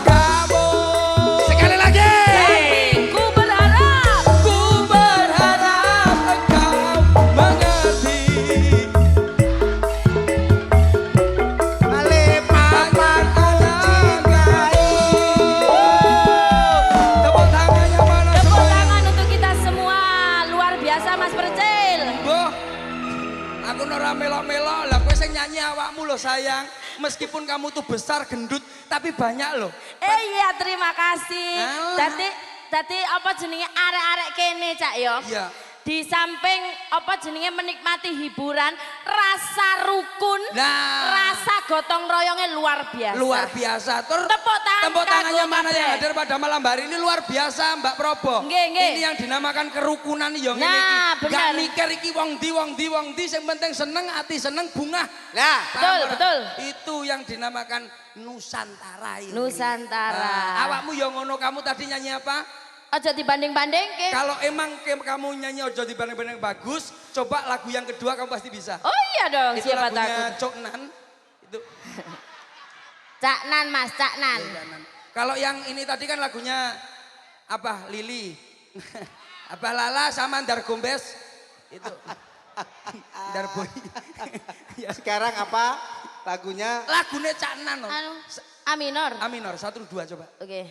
kamu. Sekali lagi. Ku berharap Engkau mengerti. Ale papan cintai. Tepuk tangannya mana tepuk semua? tangan untuk kita semua. Luar biasa Mas Percil. Boh, aku ora melo-melo lah, kowe sing nyanyi awakmu lho sayang. Meskipun kamu tuh besar gendut, tapi banyak loh. Iya, terima kasih. Alah. Dadi apa jenenge arek-arek kene Cak yo. Iya. Di samping apa jenenge menikmati hiburan, rasa rukun, Nah. rasa gotong royongnya luar biasa. Luar biasa. Terus Tepuk tangan tangannya kanggo mana yang kabeh. hadir pada malam hari ini luar biasa Mbak Probo. Nggih, nggih. Ini yang dinamakan kerukunan yo ngene Nah, iki. Gak bener. mikir iki wong di sing penting seneng ati seneng bungah. Nah, Betul, betul. Itu yang dinamakan Nusantara ini. Nusantara. Awakmu yo ngono, kamu tadi nyanyi apa? Aja dibanding-banding ke. Kalau emang kamu nyanyi ojo dibanding-banding bagus, coba lagu yang kedua kamu pasti bisa. Oh iya dong, Itu siapa lagunya takut. Cok Nan. Itu Cak Nan Mas, Cak Nan. kalau yang ini tadi kan lagunya apa? Lili. Apa Lala sama Ndar Gombes. Itu. Ndar Boy. Ya. sekarang apa lagunya? Lagunya Cak Nan. Anu, A minor. A minor 1 2 coba. Oke.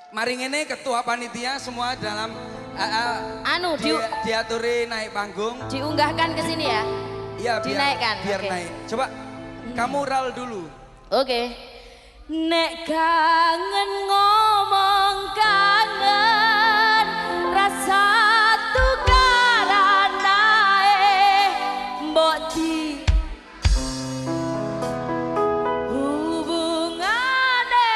Mari ngene ketua panitia semua dalam Anu, diaturi naik panggung. diunggahkan ke sini ya. Iya, Dinaikkan, biar oke. naik. Coba kamu ral dulu. Oke. Nek kangen ngomong kangen, rasa tukaran ae mbok di hubungane.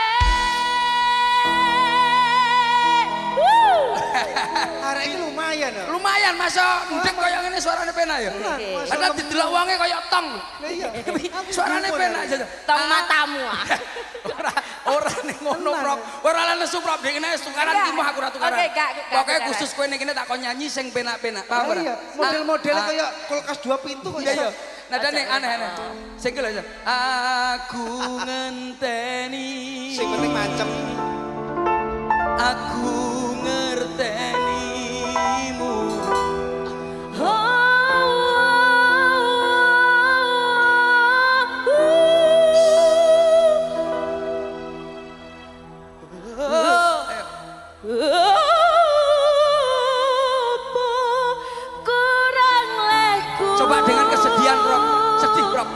Arek ini lumayan loh. Lumayan masa ndek koyo ngene suarane penak ya. Padahal didelok wonge koyo tong. Iya. Suarane penak aja. Tong matamu ah. Ora ning ngono, Prof. Ora lah nesu, Prof. Dek kene tukaran Enggak. iki mah aku ora tukaran. Oke, gak Pokoke tukaran. khusus kowe ning kene tak kon nyanyi sing penak-penak. Paham ora? Iya, model-modelnya kayak kulkas 2 pintu kok. Iya, iya. Nadane aneh-aneh. Sing iki lho aja. Aku ngenteni. Sing penting macem. Aku ngertenimu. Coba dengan kesedihan, Prof. Sedih, Prof.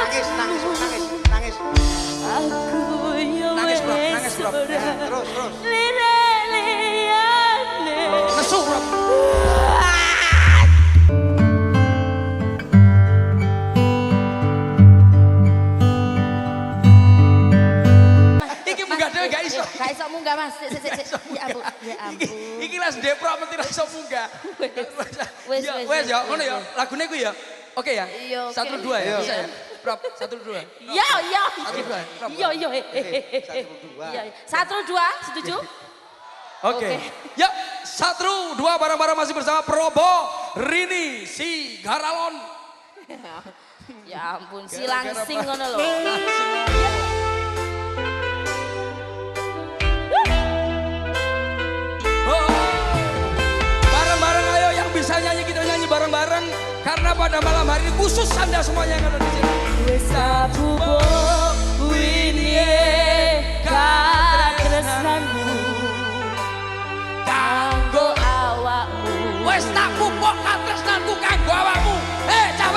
Nangis, nangis, nangis, nangis. Nangis, Prof. Nangis, Prof. Terus, terus. Nesu, Prof. Iki munggah dhewe gak iso. Gak iso munggah Mas. Sik. Ya ampun, ya ampun. Iki las Depro mesti ra iso munggah. Wes, Ya, wes, wes ya, wes, ngono ya. Lagune ku ya. Oke ya? Iya, oke. 1 2 ya, Iya. bisa ya? Prof, 1 2. Iya. Satu, dua, Prof. Iya. 1 2, setuju? Oke. Yuk, 1 2 bareng-bareng masih bersama Probo Rini si Garalon. Ya ampun, silang Gara-gara sing apa? ngono lho. Oh. Bareng-bareng ayo yang bisa nyanyi kita nyanyi bareng-bareng karena pada malam hari ini khusus Anda semuanya yang ada di sini. Wis sabubo winye katresnanmu kanggo awakmu. Wes tak pupuk katresnanku kanggo awakmu. Cah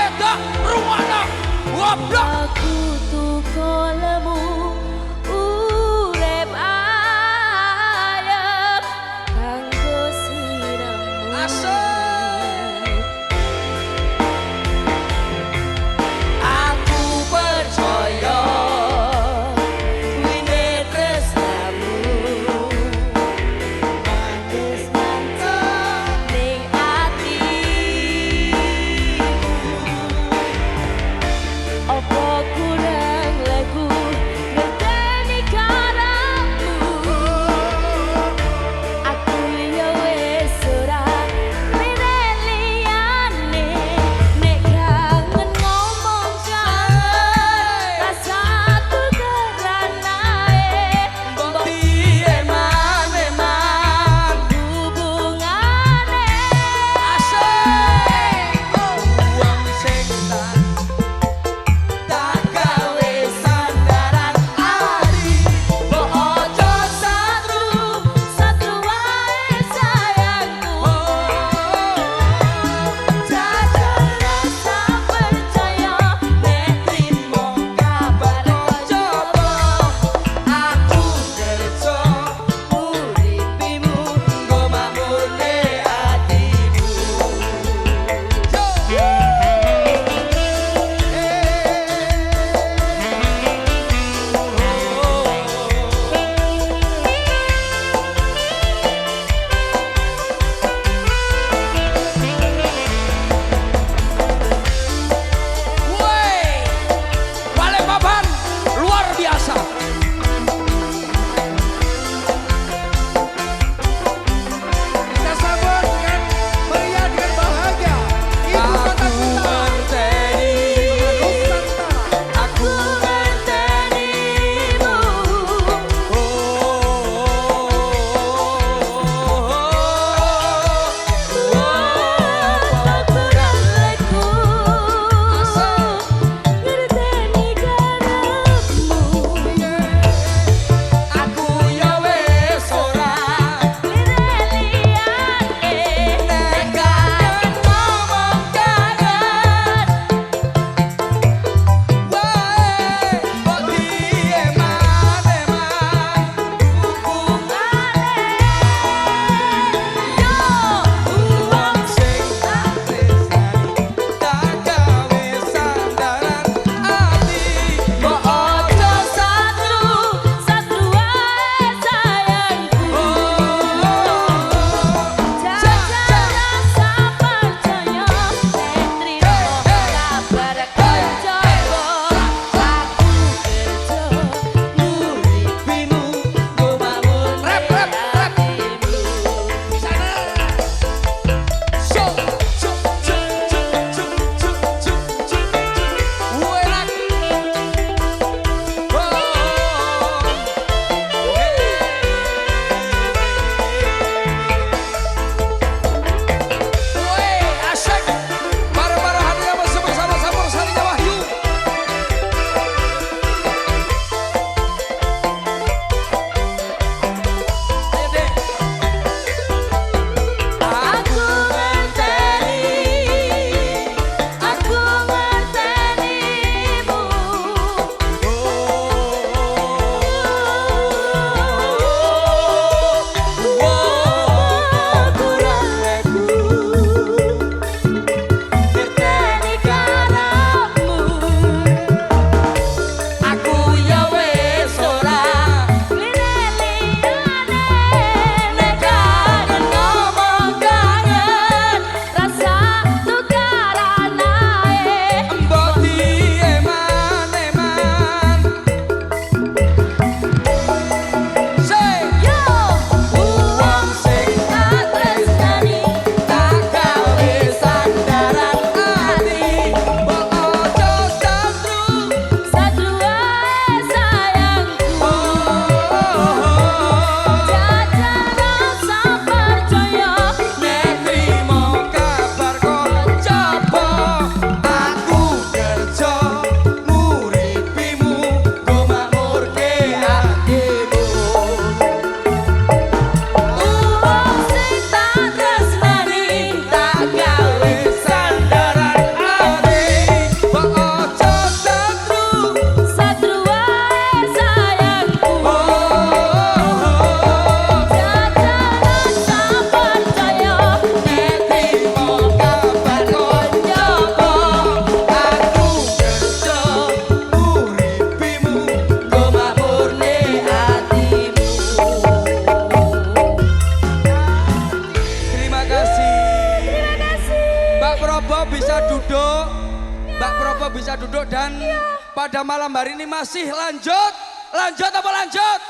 pada malam hari ini masih lanjut. Lanjut apa lanjut?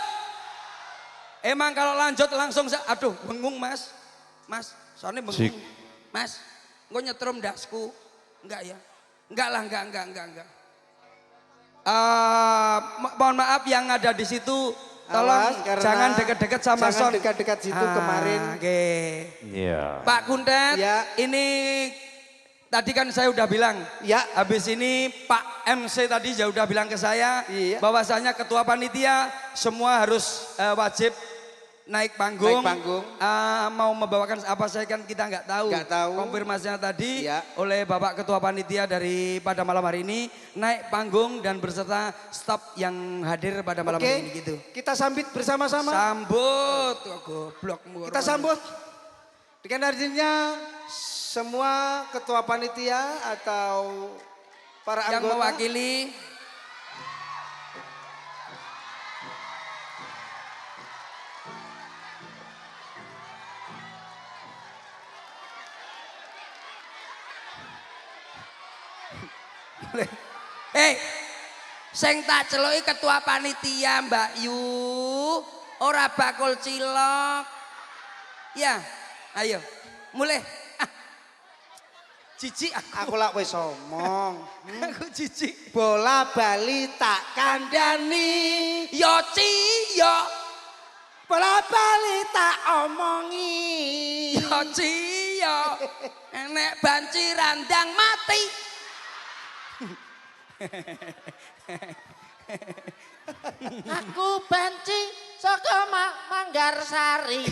Emang kalau lanjut langsung aduh bengung Mas. Mas, soalnya bengung. Mas, gue nyetrum dasku. Enggak ya? Enggak lah, enggak. Mohon maaf yang ada di situ. Tolong jangan dekat-dekat sama Jangan dekat-dekat situ kemarin. Oke. Iya. Pak Kuntet, ya. Ini tadi kan saya udah bilang. Ya. Habis ini Pak MC tadi ya udah bilang ke saya. Iya. Bahwasanya ketua panitia semua harus wajib naik panggung. Mau membawakan apa saya kan kita nggak tahu. Konfirmasinya tadi oleh Bapak Ketua Panitia dari pada malam hari ini naik panggung dan berserta staf yang hadir pada malam hari ini gitu. Kita sambut bersama-sama. Sambut, goblok. Kita sambut dengan hadirnya semua ketua panitia atau para yang anggota mewakili. Sing tak celuki ketua panitia Mbak Yu, ora bakul cilok. Ya, ayo, mulai. Jijik aku lak wis omong. Aku jijik. Bola bali tak kandani. Yo ciyo. Bola bali tak omongi. Yo ciyo. Enek banci randang mati. Aku banci saka Manggarsari.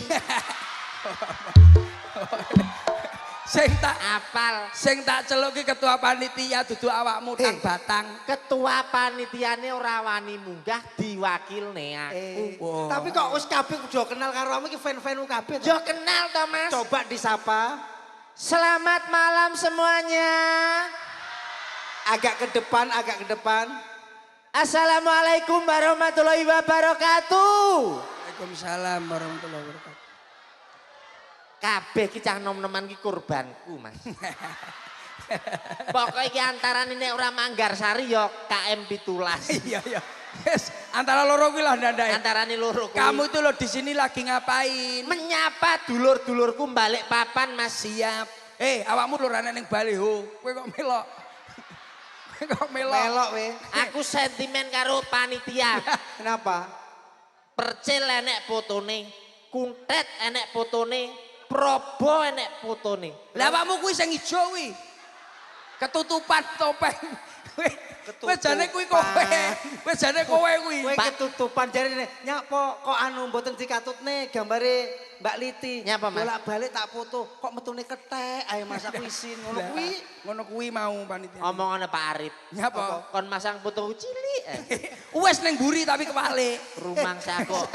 Sing tak apal, sing tak celuki ketua panitia dudu awakmu Kang Batang. Ketua panitiane ora wani munggah diwakilne aku. Tapi kok wis kabeh udah kenal karo kamu iki fan-fanmu kabeh. Yo kenal to Mas. Coba disapa. Selamat malam semuanya. Agak ke depan. Assalamualaikum warahmatullahi wabarakatuh. Waalaikumsalam warahmatullahi wabarakatuh. Kabeh ki cah nom-noman ki kurbanku, Mas. Pokoknya ki antarane nek ora Manggarsari ya KM 17. Iya. Yes, antara loro kuwi lah ndandae. Antarane loro kuwi. Kamu itu loh di sini lagi ngapain? Menyapa dulur-dulurku balik papan, Mas. Siap. Awakmu lho ana ning baliho. Kowe kok melok? Melok we. Aku sentimen karo panitia. Kenapa? Percil enek fotone, Kuntet enek fotone, Probo enek fotone. Lah awakmu kuwi sing ijo kuwi. Ketutupan topeng. Wes jane kuwi kowe. Wes jane kowe kuwi. Kowe ketutupan jarine. Nyapa kok anu mboten dikatutne gambare Mbak Liti. Nyapa Mas? Bolak-balik tak foto. Kok metune kethek. Ayo Mas aku isin ngono kuwi. Ngono kuwi mau panitia. Omongane Pak Arif. Nyapa? Kon masang foto cilik. Wes ning mburi tapi kewalik. Rumangsa kok.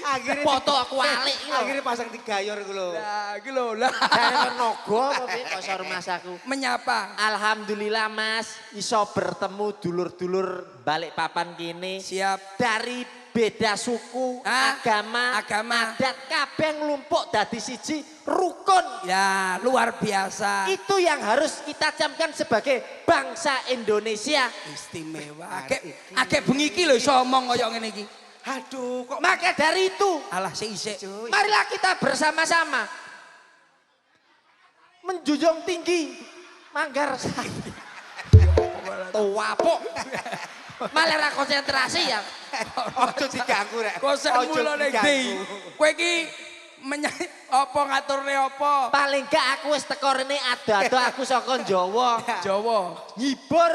Akhirnya foto aku walik iki lho. Akhirnya pasang digayor iku lho. Lah iki lho lah. Jare kon nogo apa piye kok sor masaku. Menyapa. Alhamdulillah Mas iso bertemu dulur-dulur balik papan kene. Siap. Dari beda suku, agama, adat kabeh nglumpuk dadi siji rukun. Ya, luar biasa. Itu yang harus kita camkan sebagai bangsa Indonesia. Istimewa. Akeh bengi iki lho iso omong kaya ngene iki. Aduh, kok Maka dari itu, alah sik. marilah kita bersama-sama menjunjung tinggi Manggarsari. Tuwapuk. Malah ra konsentrasi ya. ojo diganggu rek. Konsenmu lho ning ndi? Kowe iki apa ngaturne apa? Paling gak aku wis teko rene ado-ado aku saka Jawa. Ngibur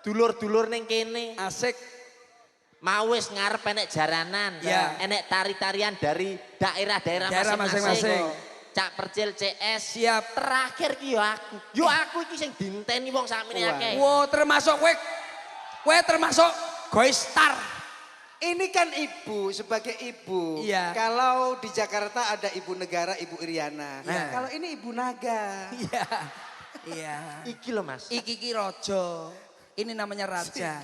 dulur-dulur ning kene. Asik. Mau wis ngarep enek jaranan, enek tari-tarian dari daerah-daerah masing-masing. Cak Percil CS. Siap. Terakhir ki yo aku. Yo aku iki sing dinteni wong sakmene akeh. Wow, termasuk kowe termasuk Goistar. Ini kan ibu, sebagai ibu. Iya. Kalau di Jakarta ada ibu negara, Ibu Iriana. Kalau ini ibu naga. Iya. Iki lho Mas. Iki ki raja. Ini namanya raja.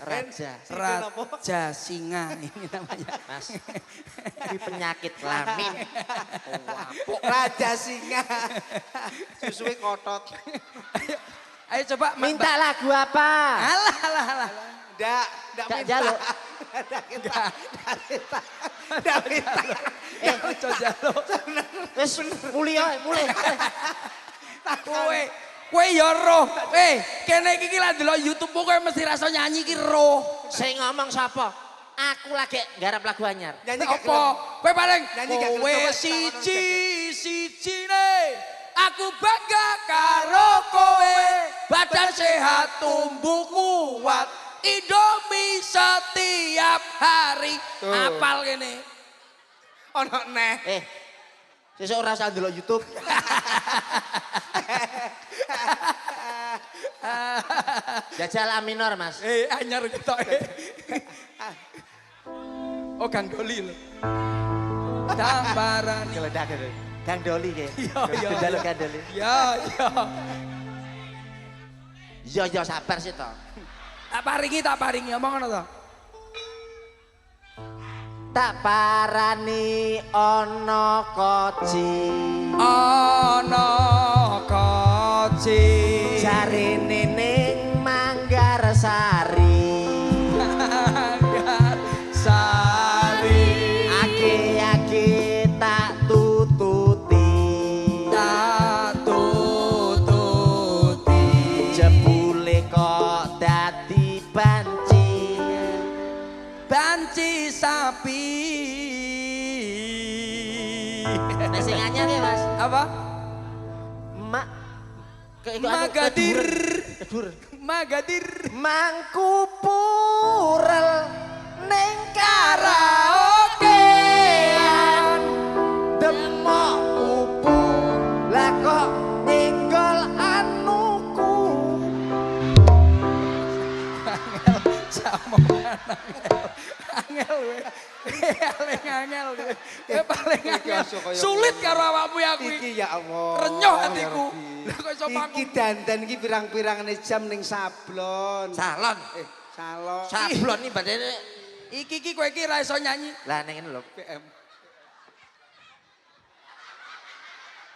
Raja singa ini namanya. Mas. Ini penyakit kelamin. Raja singa. Susuwe kotot. Ayo coba minta lagu apa? Alah. Ndak Gak jaluk. Ndak minta. Ojo jaluk. Wis mulai. Kowe ya roh. Kene iki lak delok YouTube kowe mesti rasa nyanyi iki roh. Sing ngomong sapa? Aku lagi garap lagu anyar. Nyanyi gak Apa? Kowe paling Nyanyi gak gelem. kowe Coba siji-sijine. Aku bangga karo kowe. Badan sehat, tumbuh kuat. Indomie setiap hari. Tuh. Apal kene. Ono neh. Sesuk ora usah ndelok YouTube. Jajal A minor, Mas. Anyar ketok. Oh, Kang Doli lho. Tambaran. Geledak gitu. Kang Doli ke. Iya. Jaluk Kang Doli. Iya sabar sih toh. Tak paringi omong ngono to. Tak parani ana koji. Ana koji. Jarine ning Manggarsari. Sari. Ake tak tututi. Jebule kok dadi banci sapi. Nek sing anyar ya, Mas. Apa? Magadir. Mangku purel ning karaokean. Demok upu lah kok nyenggol anuku. Angel we. Angel. Paling angel. Sulit karo awakmu ya kuwi. Iki ya Allah. Renyuh atiku. Lah kok iso Iki dandan iki pirang-pirangane jam ning sablon. Salon. Salon. Sablon iki badane. Iki kowe iki ra iso nyanyi. Lah ning ngene lho. PM.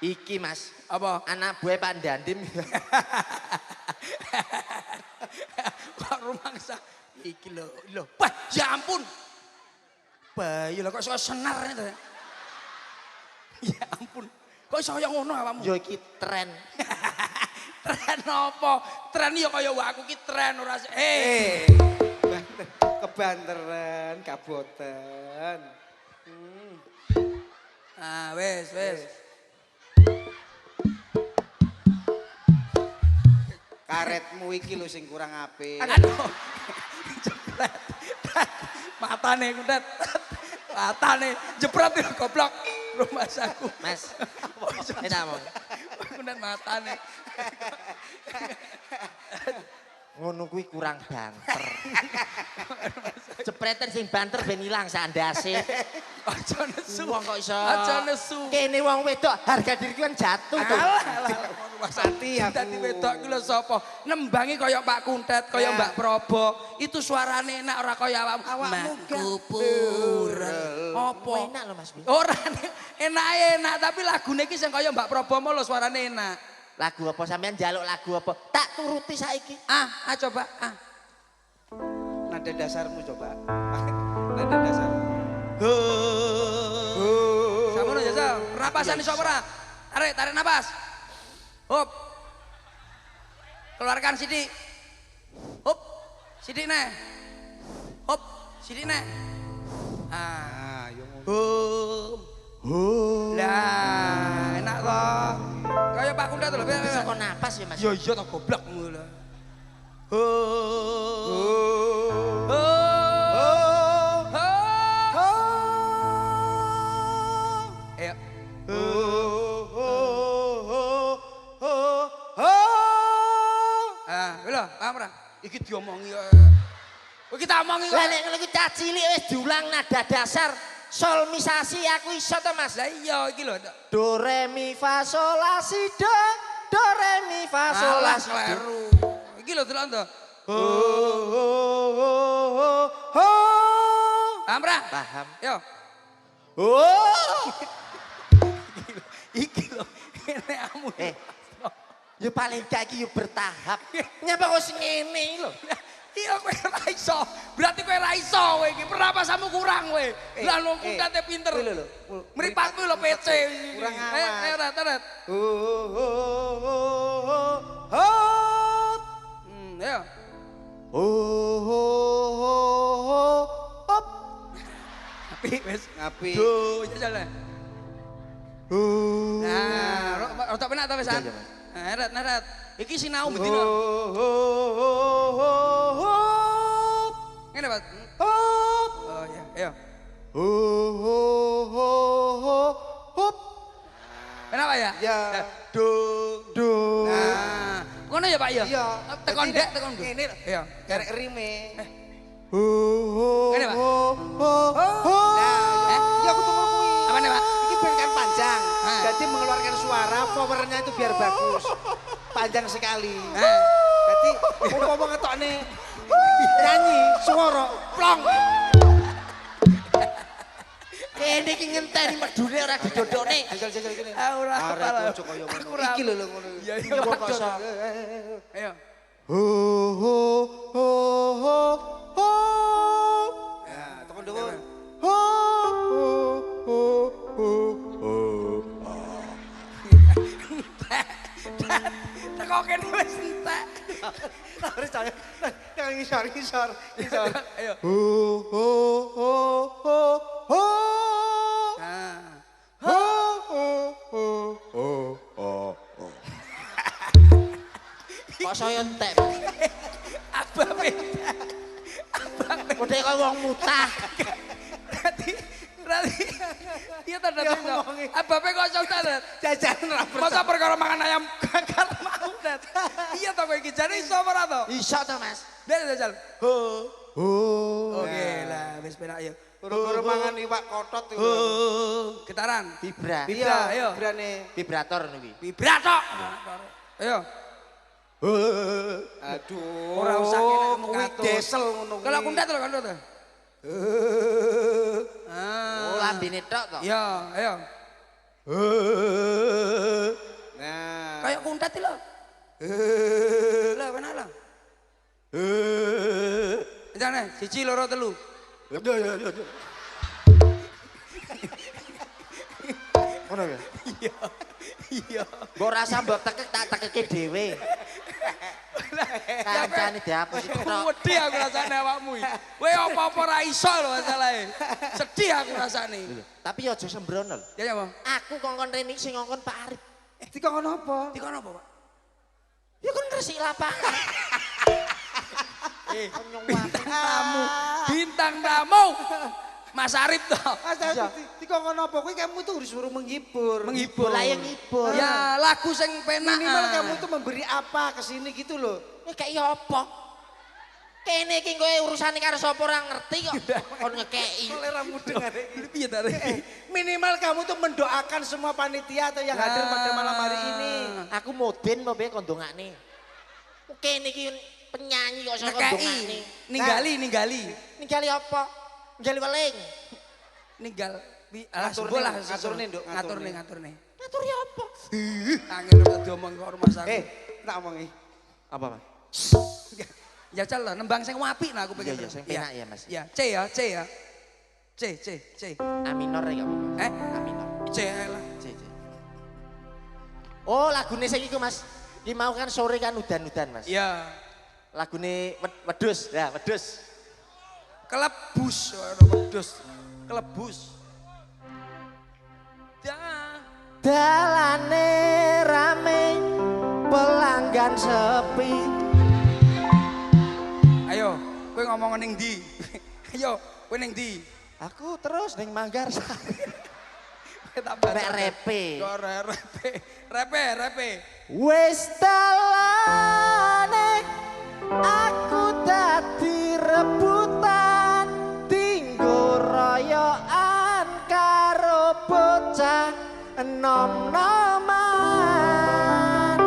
Iki Mas. Apa? Anak buah Pak Dandim. Kok rumangsa. Iki lho. Wah, ya ampun. Bayi lah kok iso senar itu. Ya ampun. Kok iso kaya ngono awakmu? Yo iki tren. Tren apa? Tren ya kaya aku ki tren ora Kebanteran, kaboten. Ah, wes. Karetmu iki lho sing kurang apik. Aduh. Jepret. Matane kuntet. Matane jepret ya goblok. Rumah saku. Mas. Enak mau. Kuntet matane. Ngono kuwi kurang banter. Jepretan sing banter ben ilang sandase. Aja nesu. Wong kok iso. Aja nesu. Kene wong wedok harga diri kan jatuh tuh. Pati aku. Dadi wedok ki lho sapa? Nembangi kaya Pak Kuntet, kaya Mbak Probo. Itu suarane enak ora kaya awakmu. Awakmu purel. Apa? Enak lho Mas. Ora enak tapi lagune iki sing kaya Mbak Probo mau lho suarane enak. Lagu apa sampean njaluk lagu apa? Tak turuti saiki. Coba. Nada dasarmu coba. Nada dasarmu. Samono jasa, napasan iso ora? Tarik napas. Hop. Keluarkan sidik. Hop. Sidik neh. Hop, sidik neh. Lah, enak toh. Kaya Pak Kuntet lho. Bisa kok napas ya Mas. Iya toh goblokmu lho. Ayo. Lho, paham ora? Iki diomongi iki tak omongi kok. Lah nek ngono iki cah cilik wis diulang nada dasar. Solmisasi aku iso to Mas. Lah iya iki lho. Do re mi fa sol la si do. Do re mi fa sol la si do. Kleru. Iki lho delok to. Paham ora? Paham. Yo. Iki lho. Ini amu. Yo paling gak iki yo bertahap. Nyapa kok sing ngene lho. Iya kowe ra iso. Berarti kowe ra iso kowe iki. Pernapasanmu kurang kowe. Lah wong kuntate pinter. Mripatmu lho PC. Kurang amat. Ayo rat. Ya. Hop. Api wis. Api. Duh, jalan. Nah, rotok penak ta wisan. Rat. Iki sinau betina. Ngene, Pak. Oh ya, ayo. Hop. Kenapa ya? Ya. Dung. Nah, ngono ya Pak ya? Iya. Tekon dek, tekon dek. Ini Iya. garek rime. Ngene, Pak. Ya aku tunggu kuwi. Apane, Pak? Iki band kan panjang. Jadi mengeluarkan suara, powernya itu biar bagus. Panjang sekali. Jadi umpama ngetokne nyanyi suara plong. Kene iki ngenteni medune ora didodokne. Jajal gini. Ora apa. Iki lho ngono. Iya. Ayo. Ya, tekan dhuwur. Teko kene wis entek. Harus saya ngisor. Ayo. Kok saya entek. Abah beda. Udah kok wong mutah. Berarti iya tanda tanda. Ababe kok iso tanda. Jajan ra Masa perkara mangan ayam gagal mau dat. Iya to kowe iki jane iso apa ora to? Iso to, Mas. Jajal. Oke lah wis penak ayo. Guru-guru mangan iwak kotot itu. Getaran. Vibra. Vibra, ayo. Vibrane. Vibrator niki. Vibrato. Ayo. Aduh. Ora usah kene kuwi desel ngono kuwi. Kalau kundat lho kan to. Oh, lambene tok kok. Iya, ayo. Nah. Kayak kundat lho. Lah benar lah. Jane, 1 2 3. Ngono ya? Iya. Mbok rasa mbok tekek tak tekeke dhewe. Kancane dihapus tok. Wedi aku rasane awakmu iki. Kowe apa-apa ora iso lho masalahe. Sedih aku rasane. Tapi aja sembrono lho. Ya ya, Bang. Aku kongkon rene sing ngongkon Pak Arif. Dikon apa? Dikon apa, Pak? Ya kon resik lapangan. Bintang tamu. Mas Arif toh. Mas dikon apa? Kuwi kamu tuh disuruh menghibur. Menghibur. Lah yang ngibur. Ya lagu sing penak. Minimal kamu tuh memberi apa ke sini gitu loh. Ini kayak apa? Kene iki kowe urusane karo sapa ora ngerti kok kon ngekeki. Oleh ramu dengar Piye ta Rek? Minimal kamu tuh mendoakan semua panitia atau yang hadir pada malam hari ini. Aku moden apa piye kon ndongakne. Kene iki penyanyi kok iso ndongakne. Ninggali. Ninggali apa? Ninggali weling. Ninggal Ngaturne, Nduk. Ngaturne. Ngatur ya apa? Angel kok diomong kok rumah sakit. Tak omongi. Apa, Mas? Jajal lah nembang sing apik nah aku pengen. Iya, sing penak ya, Mas. Ya, C ya. C. A minor ya apa? A minor. C lah. C. Oh, lagune sing iku, Mas. Ki mau kan sore kan udan-udan, Mas. Iya. Lagune wedhus. Ya, wedhus. Kelebus, Kelebus. Dalane rame, pelanggan sepi. Ayo, kowe ngomong ning ndi? Ayo, kowe ning ndi? Aku terus ning Manggarsari. Nek repe. Repe. Wis dalane aku dadi rebutan tinggo royokan karo bocah enom-noman.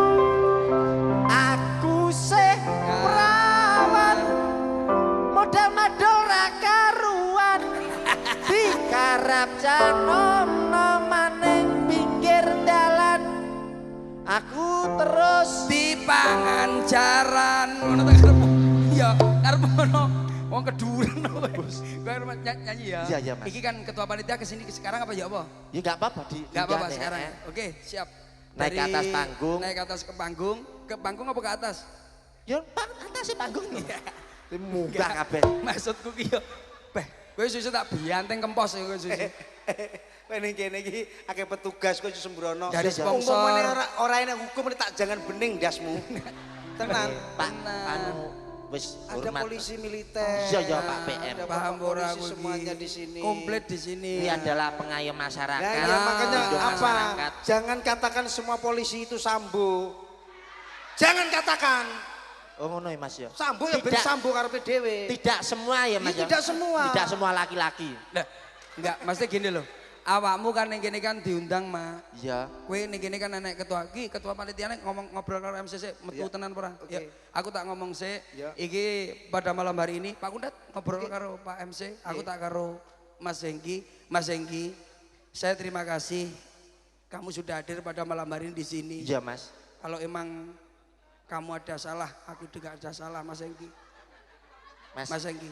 Aku sih perawan modal madol ra karuan dikarap canom-noman ning pinggir dalan. Aku terus di pangan jaran ngono ta karepmu. Iya, karo karepmu ngono. Wong keduren wis. Kowe arep nyanyi ya. Iya, iya, Mas. Iki kan ketua panitia kesini sekarang apa ya apa? Ya enggak apa-apa Enggak apa-apa sekarang. Oke, siap. Naik ke atas panggung. Naik ke atas ke panggung. Ke panggung apa ke atas? Ya atas panggung. Munggah kabeh. Maksudku ki yo. Beh, kowe susu tak bianteng kempos kowe susu. Kowe ning kene iki akeh petugas kowe sembrono. Dari sponsor. Umpamane ora enek hukum tak jangan bening dasmu. Tenan. Pak anu wis Ada hormat. polisi militer. Iya ya Pak PM. Ada Paham Bapak ora polisi aku semuanya iki? di sini. Komplit di sini. Ini adalah pengayom masyarakat. Ya, makanya Hidup apa? masyarakat. Jangan katakan semua polisi itu sambo. Jangan katakan. Oh ngono ya Mas ya. Sambo ya ben Tidak. sambo karepe dhewe. Tidak semua ya Mas. Iya, ya? tidak semua. Tidak semua laki-laki. Nah, enggak, maksudnya gini loh. Awakmu kan ning kene kan diundang, Mak. Iya. Kowe ning kene kan enek ketua panitiane ngomong ngobrol karo MCC metu Iya. tenan ora? Oke. Ya, aku tak ngomong sik. Iya. Iki pada malam hari ini Pak Kundat ngobrol karo Pak MC, aku tak karo Mas Hengki. Mas Hengki, saya terima kasih kamu sudah hadir pada malam hari ini di sini. Iya Mas. Kalau emang kamu ada salah, aku juga ada salah, Mas Hengki. Mas, Mas Hengki.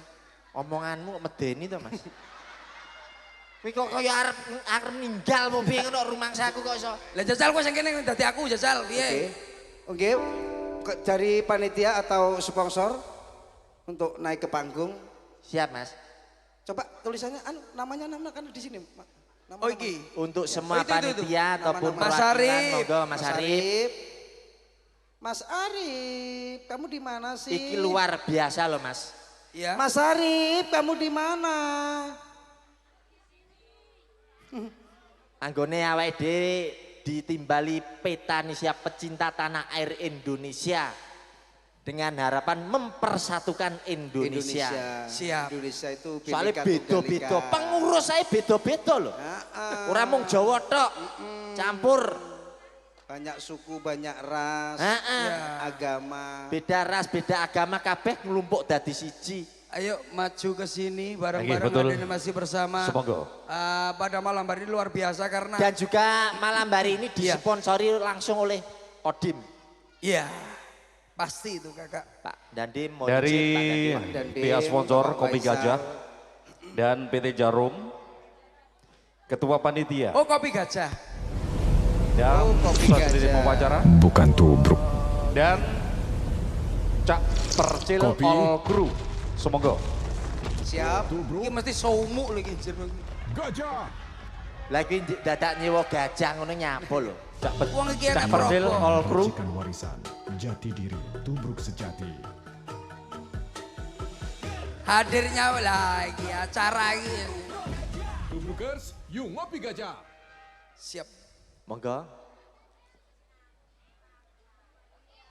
omonganmu medeni to Mas. Kowe kok kaya arep ninggal mau piye ngono rumangsaku kok iso. Lah jajal kowe sing kene dadi aku jajal piye? Oke. Dari panitia atau sponsor untuk naik ke panggung. Siap Mas. Coba tulisannya namanya kan di sini. Oh iki. Untuk semua itu. panitia ataupun Nama-nama. Mas perwakilan Arif. monggo Mas Arif. Mas Arif, kamu di mana sih? Iki luar biasa loh Mas. Ya. Mas Arif, kamu di mana? Anggone awake dhewe ditimbali Petanisya Pecinta Tanah Air Indonesia dengan harapan mempersatukan Indonesia. Siap. Indonesia itu Soalnya Bhinneka Tunggal beda-beda, Ika. pengurus saya beda-beda loh. Ora mung Jawa tok, campur. Banyak suku, banyak ras, Heeh. agama. Beda ras, beda agama kabeh nglumpuk dadi siji. Ayo maju ke sini Oke, bareng-bareng betul. ada masih bersama. Semoga. Pada malam hari ini luar biasa karena Dan juga malam hari ini Iya. disponsori langsung oleh Odim. iya pasti itu kakak. Pak Dandim mau Dari izin, Pak Dandim. Dan pihak sponsor Bapak Kopi Faisal. Gajah dan PT Jarum, Ketua Panitia Oh kopi gajah. dan Kopi peserta Gajah. pembicara Bukan tubruk. dan Cak Percil Kopi. All Crew. Semoga. Siap. Ini mesti somu lagi jeruk. Gajah. Lagi dadak nyewa gajah ngono nyapo lho. Uang iki Cak enak Percil merokok. All Crew. Percikan warisan. Jati diri. Tubruk sejati. Hadirnya lagi acara ini. Tubrukers, yuk ngopi gajah. Siap. Monggo.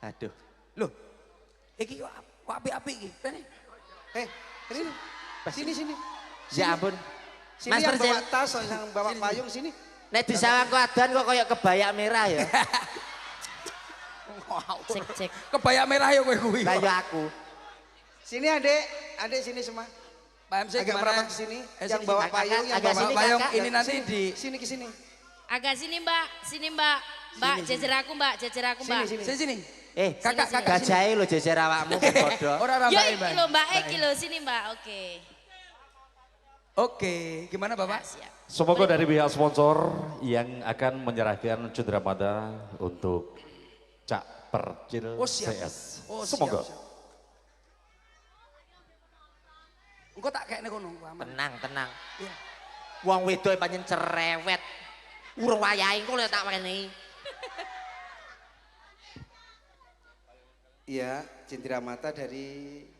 Aduh. Loh. Iki kok api-api iki. Rene. Sini. Ya ampun. Sini Mas yang Percil, bawa tas, yang bawa payung sini. nek disawang adan kok kayak kebaya merah ya. Cek. Kebaya merah ya kowe kuwi. Lah ya aku. Sini adik sini semua. Pak MC Agak gimana? merapat ke sini. Yang Sini. bawa payung, yang Agak bawa sini, payung Kakak. ini nanti di Sini ke sini. Agak sini Mbak, Mbak jejer aku Mbak, Mbak. sini. Kakak Kakak, gajahe lho jejer awakmu padha. Ora ora Yo Mbak, iki lho Mbak, iki lho sini Mbak, oke. Oke, gimana Bapak? Siap. Semoga dari pihak sponsor yang akan menyerahkan cendramata untuk Cak Percil Oh, siap. CS. Oh, siap, Semoga. siap. Engko tak kekne kono aman. Tenang. Iya. Wong wedok pancen cerewet. Ur wayahe engko lek tak wenehi. Iya, cendramata dari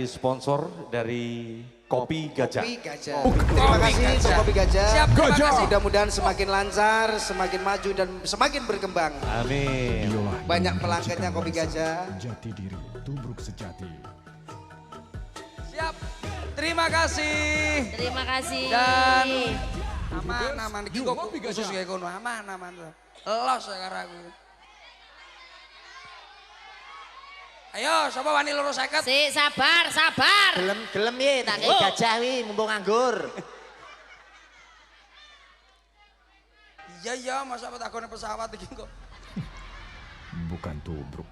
Sponsor dari Kopi Gajah. Kopi Gajah. Terima kasih untuk Kopi Gajah. Siap, terima kasih. Mudah-mudahan semakin lancar, semakin maju dan semakin berkembang. Amin. Biola Banyak yang pelanggannya percikan Kopi warisan. Gajah. Jati diri. Tubruk sejati. Siap. Terima kasih. Terima kasih. Dan aman iki kok khusus kayak kono aman. Los sekarang aku. Ayo, sapa wani loro 50? Si, sabar. Gelem ye tak kei gajah wi mumpung nganggur. Iya, masa takone pesawat iki kok. Bukan tubruk.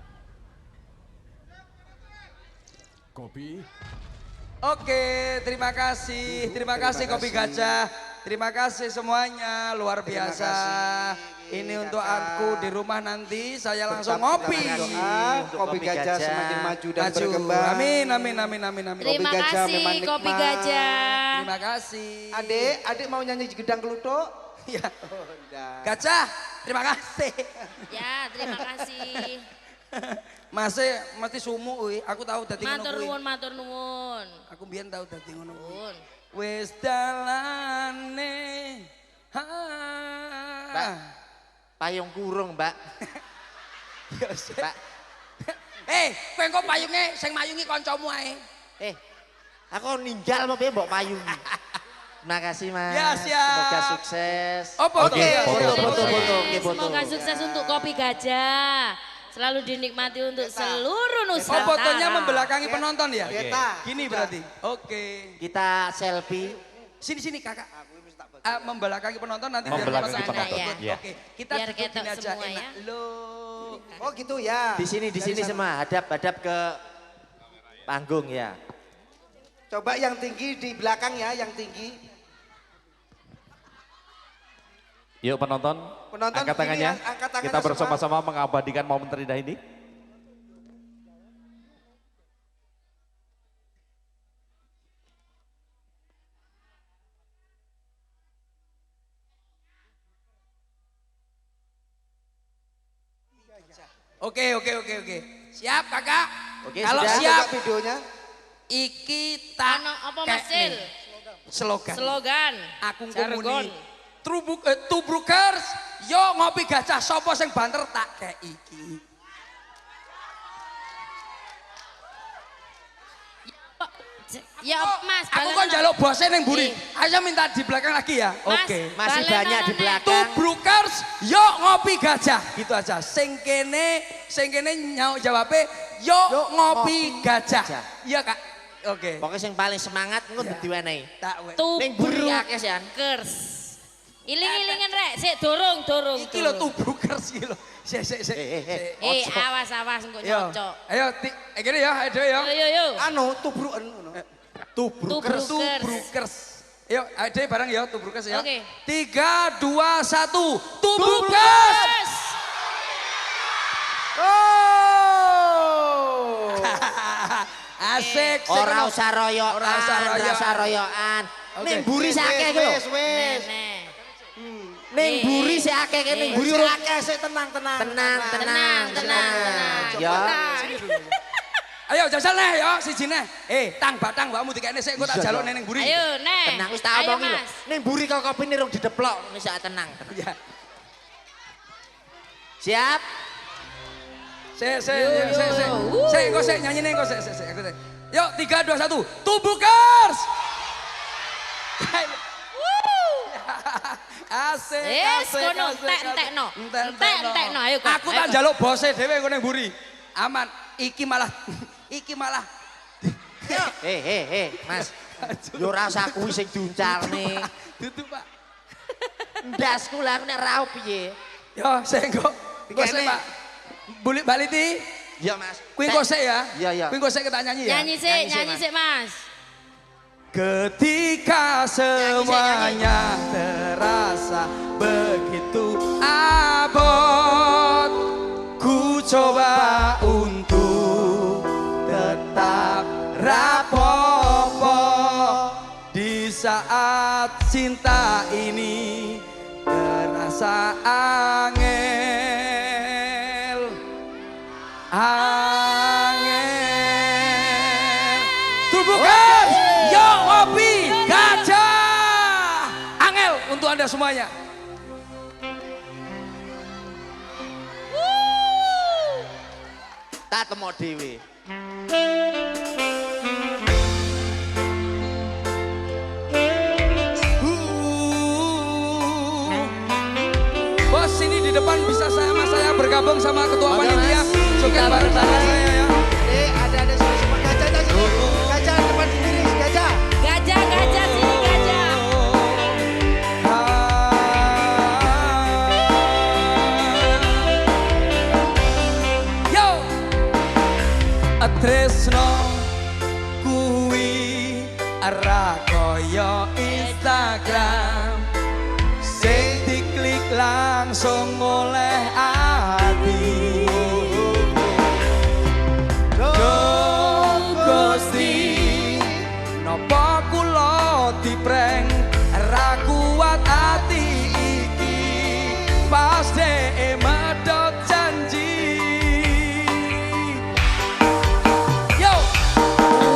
Kopi. Oke, terima kasih Kopi Gajah. Terima kasih semuanya, luar biasa. Ini untuk aku di rumah nanti saya langsung ngopi. Kopi Gajah semakin maju dan berkembang. Amin. Terima kasih Kopi Gajah. Terima kasih. Adik mau nyanyi Gedang Kluthuk? Ya. Gajah, terima kasih. Ya, terima kasih. Masih mesti sumu aku tahu dadi ngono kuwi. Matur nuwun. Aku mbiyen tahu dadi ngono kuwi. Nuwun. Wis dalane. Mbak, payung kurung, Mbak. Ya sih. Mbak. Kowe engko payunge sing mayungi kancamu ae. Aku ninggal apa piye mbok payungi. Terima kasih, Mas. Ya, siap. Semoga sukses. Foto. Semoga sukses untuk Kopi Gajah. Selalu dinikmati untuk seluruh Nusantara. Fotonya membelakangi penonton ya? Gini berarti. Oke. Kita selfie. Sini kakak. Membelakangi penonton nanti biar Membelakangi penonton. Ya. Oke. Kita biar duduk gini aja semua enak. ya. Loh. Oh gitu ya. Di sini semua hadap ke panggung ya. Coba yang tinggi di belakang ya, yang tinggi. Yuk penonton, angkat tangannya. Angkat tangannya Kita bersama-sama mengabadikan momen terindah ini. Oke. Siap kakak? Oke, Kalau sudah. siap, Videonya. iki tak Apa Masil? Slogan. Aku Jargon. komuni. Tubrukers, yo ngopi gajah sopo sing banter tak kayak iki. Ya Mas, Aku kan jaluk bosnya neng buri. Ayo minta di belakang lagi ya. Mas, Oke. Masih banyak di belakang. Tubrukers, yo ngopi gajah. Gitu aja. Sing kene jawabnya yo ngopi gajah. Iya kak. Oke. Pokoknya yang paling semangat engko diwenehi. Tak weh. Ning buri akeh sian. Tubrukers. Iling-ilingan rek, sik dorong. Iki lo tubrukers iki lo. Sik. Awas engko Yo. nyocok. Ayo, gini ya, ayo ya. Yo. Anu tubruken ngono. Tubrukers. Yuk, ayo bareng ya tubrukers ya. Oke. 3, 2, 1. Tubrukers. Oh. Asik. Ora usah royokan, Ora usah royokan. Oke. Ning buri sik akeh iki lho. Wes. Ning buri sik akeh kene ning buri ora akeh sik tenang. tenang. Ya. Ayo jajal neh ya siji neh. Batang mbakmu dikene sik engko tak jaluk ning buri. Ayo neh. Tenang wis tak omongi lho. Mas. Ning buri kok kopine rung dideplok, wis tenang. Ya. Siap? Sik engko sik nyanyine engko sik. Yuk 3, 2, 1. Tubrukers. Asik. Kono entekno. Ayo kok. Aku tak njaluk bose dhewe engko ning mburi. Aman. Iki malah Mas. Yo ora usah kuwi sing diuncarne. Dudu, Pak. Ndasku lah nek ra piye. Yo, sik engko. Engko sik, Pak. Bulik baliti. Ya, Mas. Kuwi engko sik ya. Iya. Kuwi engko sik kita nyanyi ya. Nyanyi sik Mas. Ketika semuanya terasa begitu abot, ku coba untuk tetap rapopo di saat cinta ini terasa angel. Tubrukers, yo ngopi gajah. Angel untuk Anda semuanya. Tak temo dhewe. Bos sini di depan bisa sama saya bergabung sama ketua panitia. Joget bareng sama saya ya. Ada semua gajah sini. Gajah depan sendiri, gajah. Gajah sini gajah. Yo, Tresno Ra koyo Instagram sing diklik langsung oleh ati. Gusti napa kula diprank ra kuat ati iki pas dhek medhot janji. Yo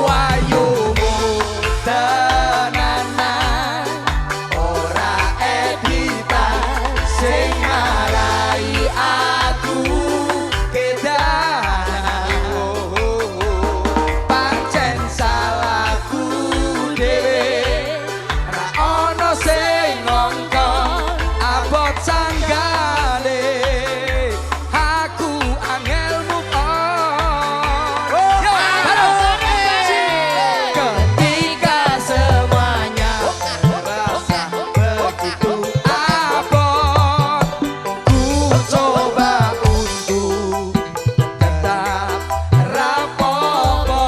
wayumu tenanan ora editan sing marai aku kedanan. Pancen salahku dhewe ra ono sing ngongkon abot sanggane aku angel move on. Yo, halo. Ketika semuanya terasa begitu abot, ku coba untuk tetap rapopo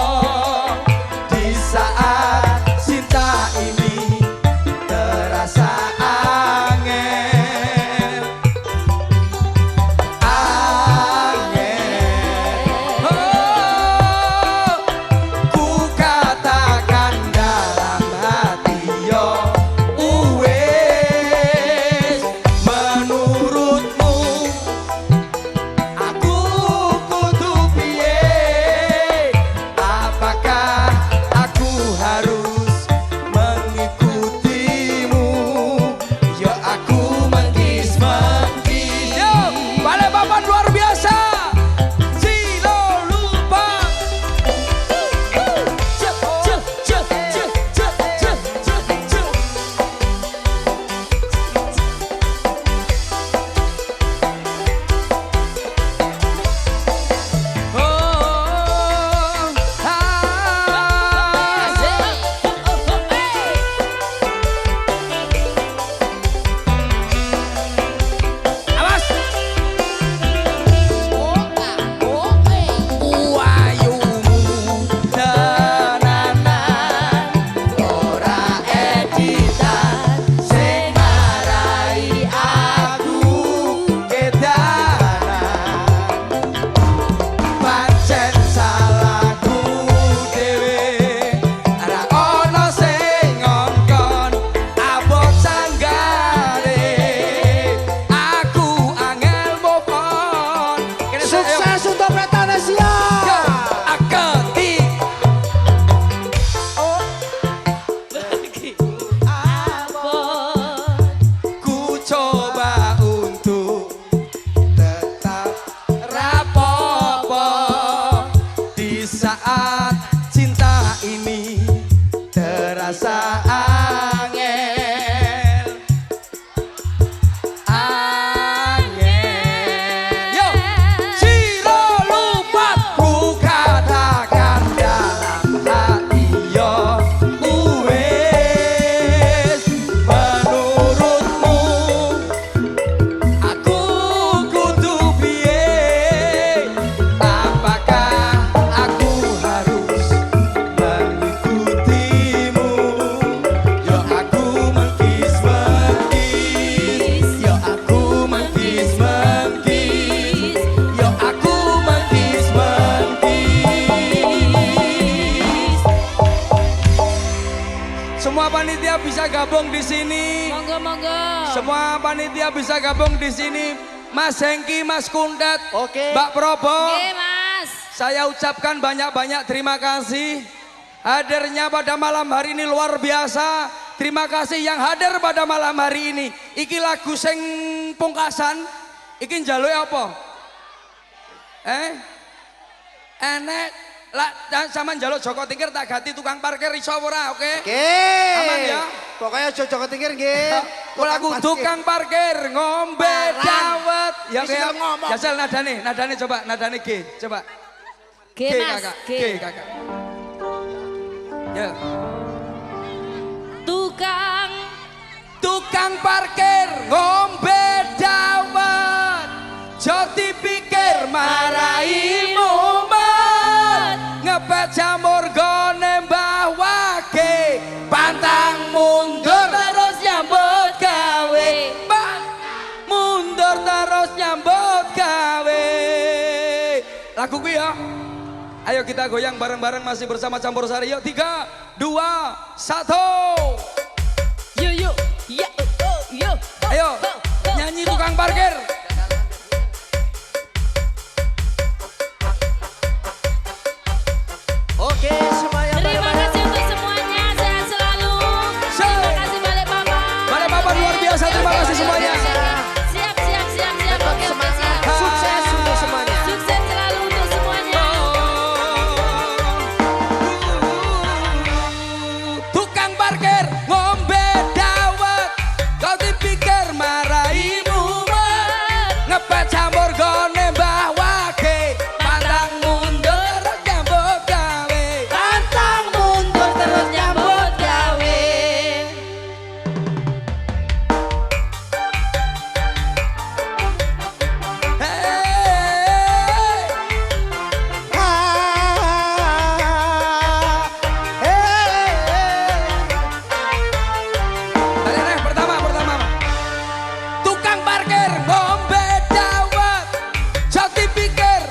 di saat cinta ini terasa angel. Oh, ku katakan dalam hati yo wes menurutmu aku kudu piye? Apakah aku harus mengikutimu? Yo aku mengkis-mengkis. Yo, Balai Papan luar biasa. Silo lupa. Cek, cek, cek, cek, cek, cek, cek, cek. Oh, awas. Wayumu tenanan ora editan sing marai aku kedanan. Pancen salahku dhewe ra ono sing ngongkon abot sanggane aku angel move on. Sukses untuk Pretanesia. Yo, aketi ku coba untuk tetap rapopo di saat cinta ini terasa angel. Angel. Yo, siro lupat ku katakan dalam hati yo wes menurutmu aku kudu piye? Apakah aku harus mengikutimu? Yo aku mengkis-mengkis. Yo aku mengkis-mengkis. Yo aku mengkis-mengkis. Semua panitia bisa gabung di sini. Monggo, monggo. Semua panitia bisa gabung di sini. Mas Hengki, Mas Kundat, Oke. Mbak Probo. Oke, Mas. Saya ucapkan banyak-banyak terima kasih. Hadirnya pada malam hari ini luar biasa. Terima kasih yang hadir pada malam hari ini. Iki lagu sing pungkasan. Iki njaluk apa? Enek lah sama njaluk Joko Tingkir tak ganti tukang parkir iso ora, oke? Aman ya? Pokoknya Joko Tingkir nggih. Lagu tukang parkir ngombe Parang. dawet. Ya Wis kayak ngomong. Jasel nadane coba, nadane G, coba. G, Mas. kakak, G. G kakak. Ya. Tukang parkir ngombe dawet. Jo dipikir marai mumet. Ngepet jamur gone mbah wage. mundur terus nyambut gawe. Mundur terus nyambut gawe. Lagu gue ya. Ayo kita goyang bareng-bareng masih bersama Campur Sari. Yuk 3, 2, 1. Yuk yuk. Ya yuk. Ayo nyanyi tukang parkir. Oke, semuanya Terima kasih untuk semuanya, sehat selalu. Terima kasih Balikpapan. Balikpapan luar biasa, terima kasih semuanya. Siap. tetap Oke, semangat, siap. sukses untuk semuanya. Sukses selalu untuk semuanya. Tukang parkir ngombe dawet, kau dipikir marahi mumet. Ngepet campur gone mbah wage, pantang mundur terus nyambut gawe. Pantang mundur terus nyambut gawe. Pertama. Tukang parkir ngombe dawet, jauh dipikir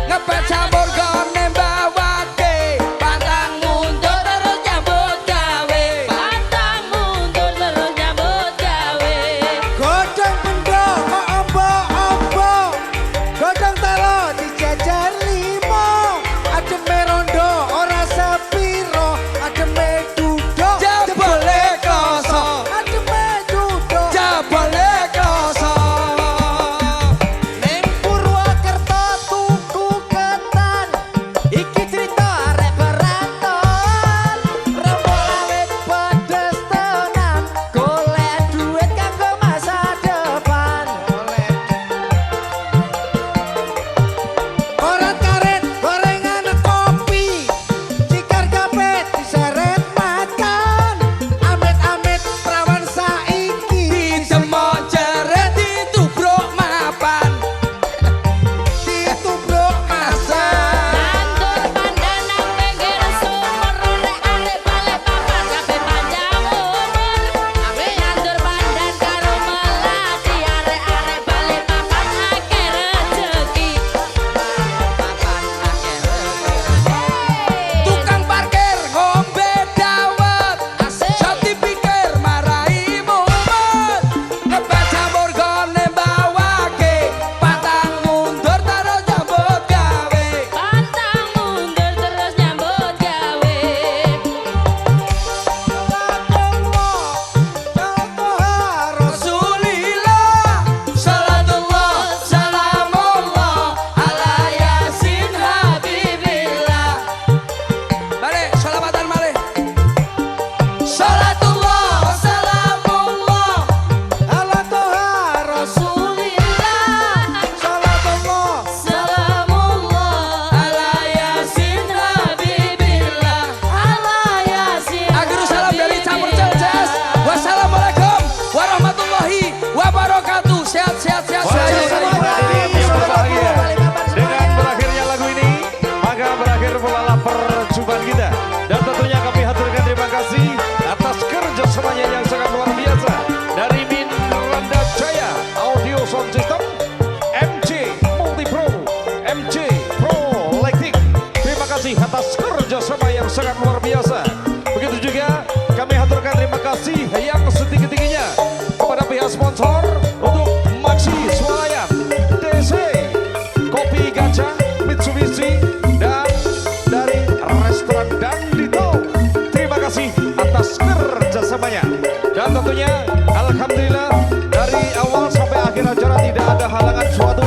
ngepet campur gone mbah wage, pantang mundur terus nyambut gawe. Pantang mundur terus nyambut gawe. Godhong bendo kok ombo-ombo, godhong telo dijajar limo, ademe rondo ora sepiro, ademe duduk Jebole kloso, ademe duduk jebole kloso. ning Purwokerto tuku ketan, iki cerita arek beranton, rembok lawit pedes tenan, golek duit kanggo masa depan. Korat karet, gorengan kopi, cikar gapet, diseret makan, amit-amit perawan saiki Demok jeret ditubruk mapan, ditubruk masak. Nandur pandanang pinggir sumur, arek Balikpapan kabeh panjang umur. Nandur pandan karo melati, arek Balikpapan akeh rezeki. tukang parkir ngombe dawet, jauh dipikir marahi mumet. Ngepet campur gone mbah wage, pantang mundur terus nyambut gawe. Pantang mundur terus nyambut gawe. Rasulillah, salatullah, salamullah, ala yasin habibillah. Balik, salamatan balik. Salatullah, salamullah, Rasulillah, salamullah, ala yasin habibillah. ala yasin. Akhirul salam dari Campur Celces. Wassalamualaikum warahmatullahi wabarakatuh. Sehat. Hadirin yang berbahagia, dengan berakhirnya lagu ini, maka berakhir pula perjumpaan kita. Dan tentunya kami haturkan terima kasih atas kerjasamanya yang sangat luar biasa dari Min Randa Jaya Audio Sound System, MC Multipro, MC Pro Lighting. Terima kasih atas kerjasama yang sangat luar biasa. Begitu juga kami haturkan terima kasih yang setinggi-tingginya kepada pihak sponsor untuk Maxi Swalayan, DC, Kopi Gajah, Mitsubishi, dan dari restoran Dandito. Terima kasih atas kerjasamanya. Dan tentunya Alhamdulillah dari awal sampai akhir acara tidak ada halangan suatu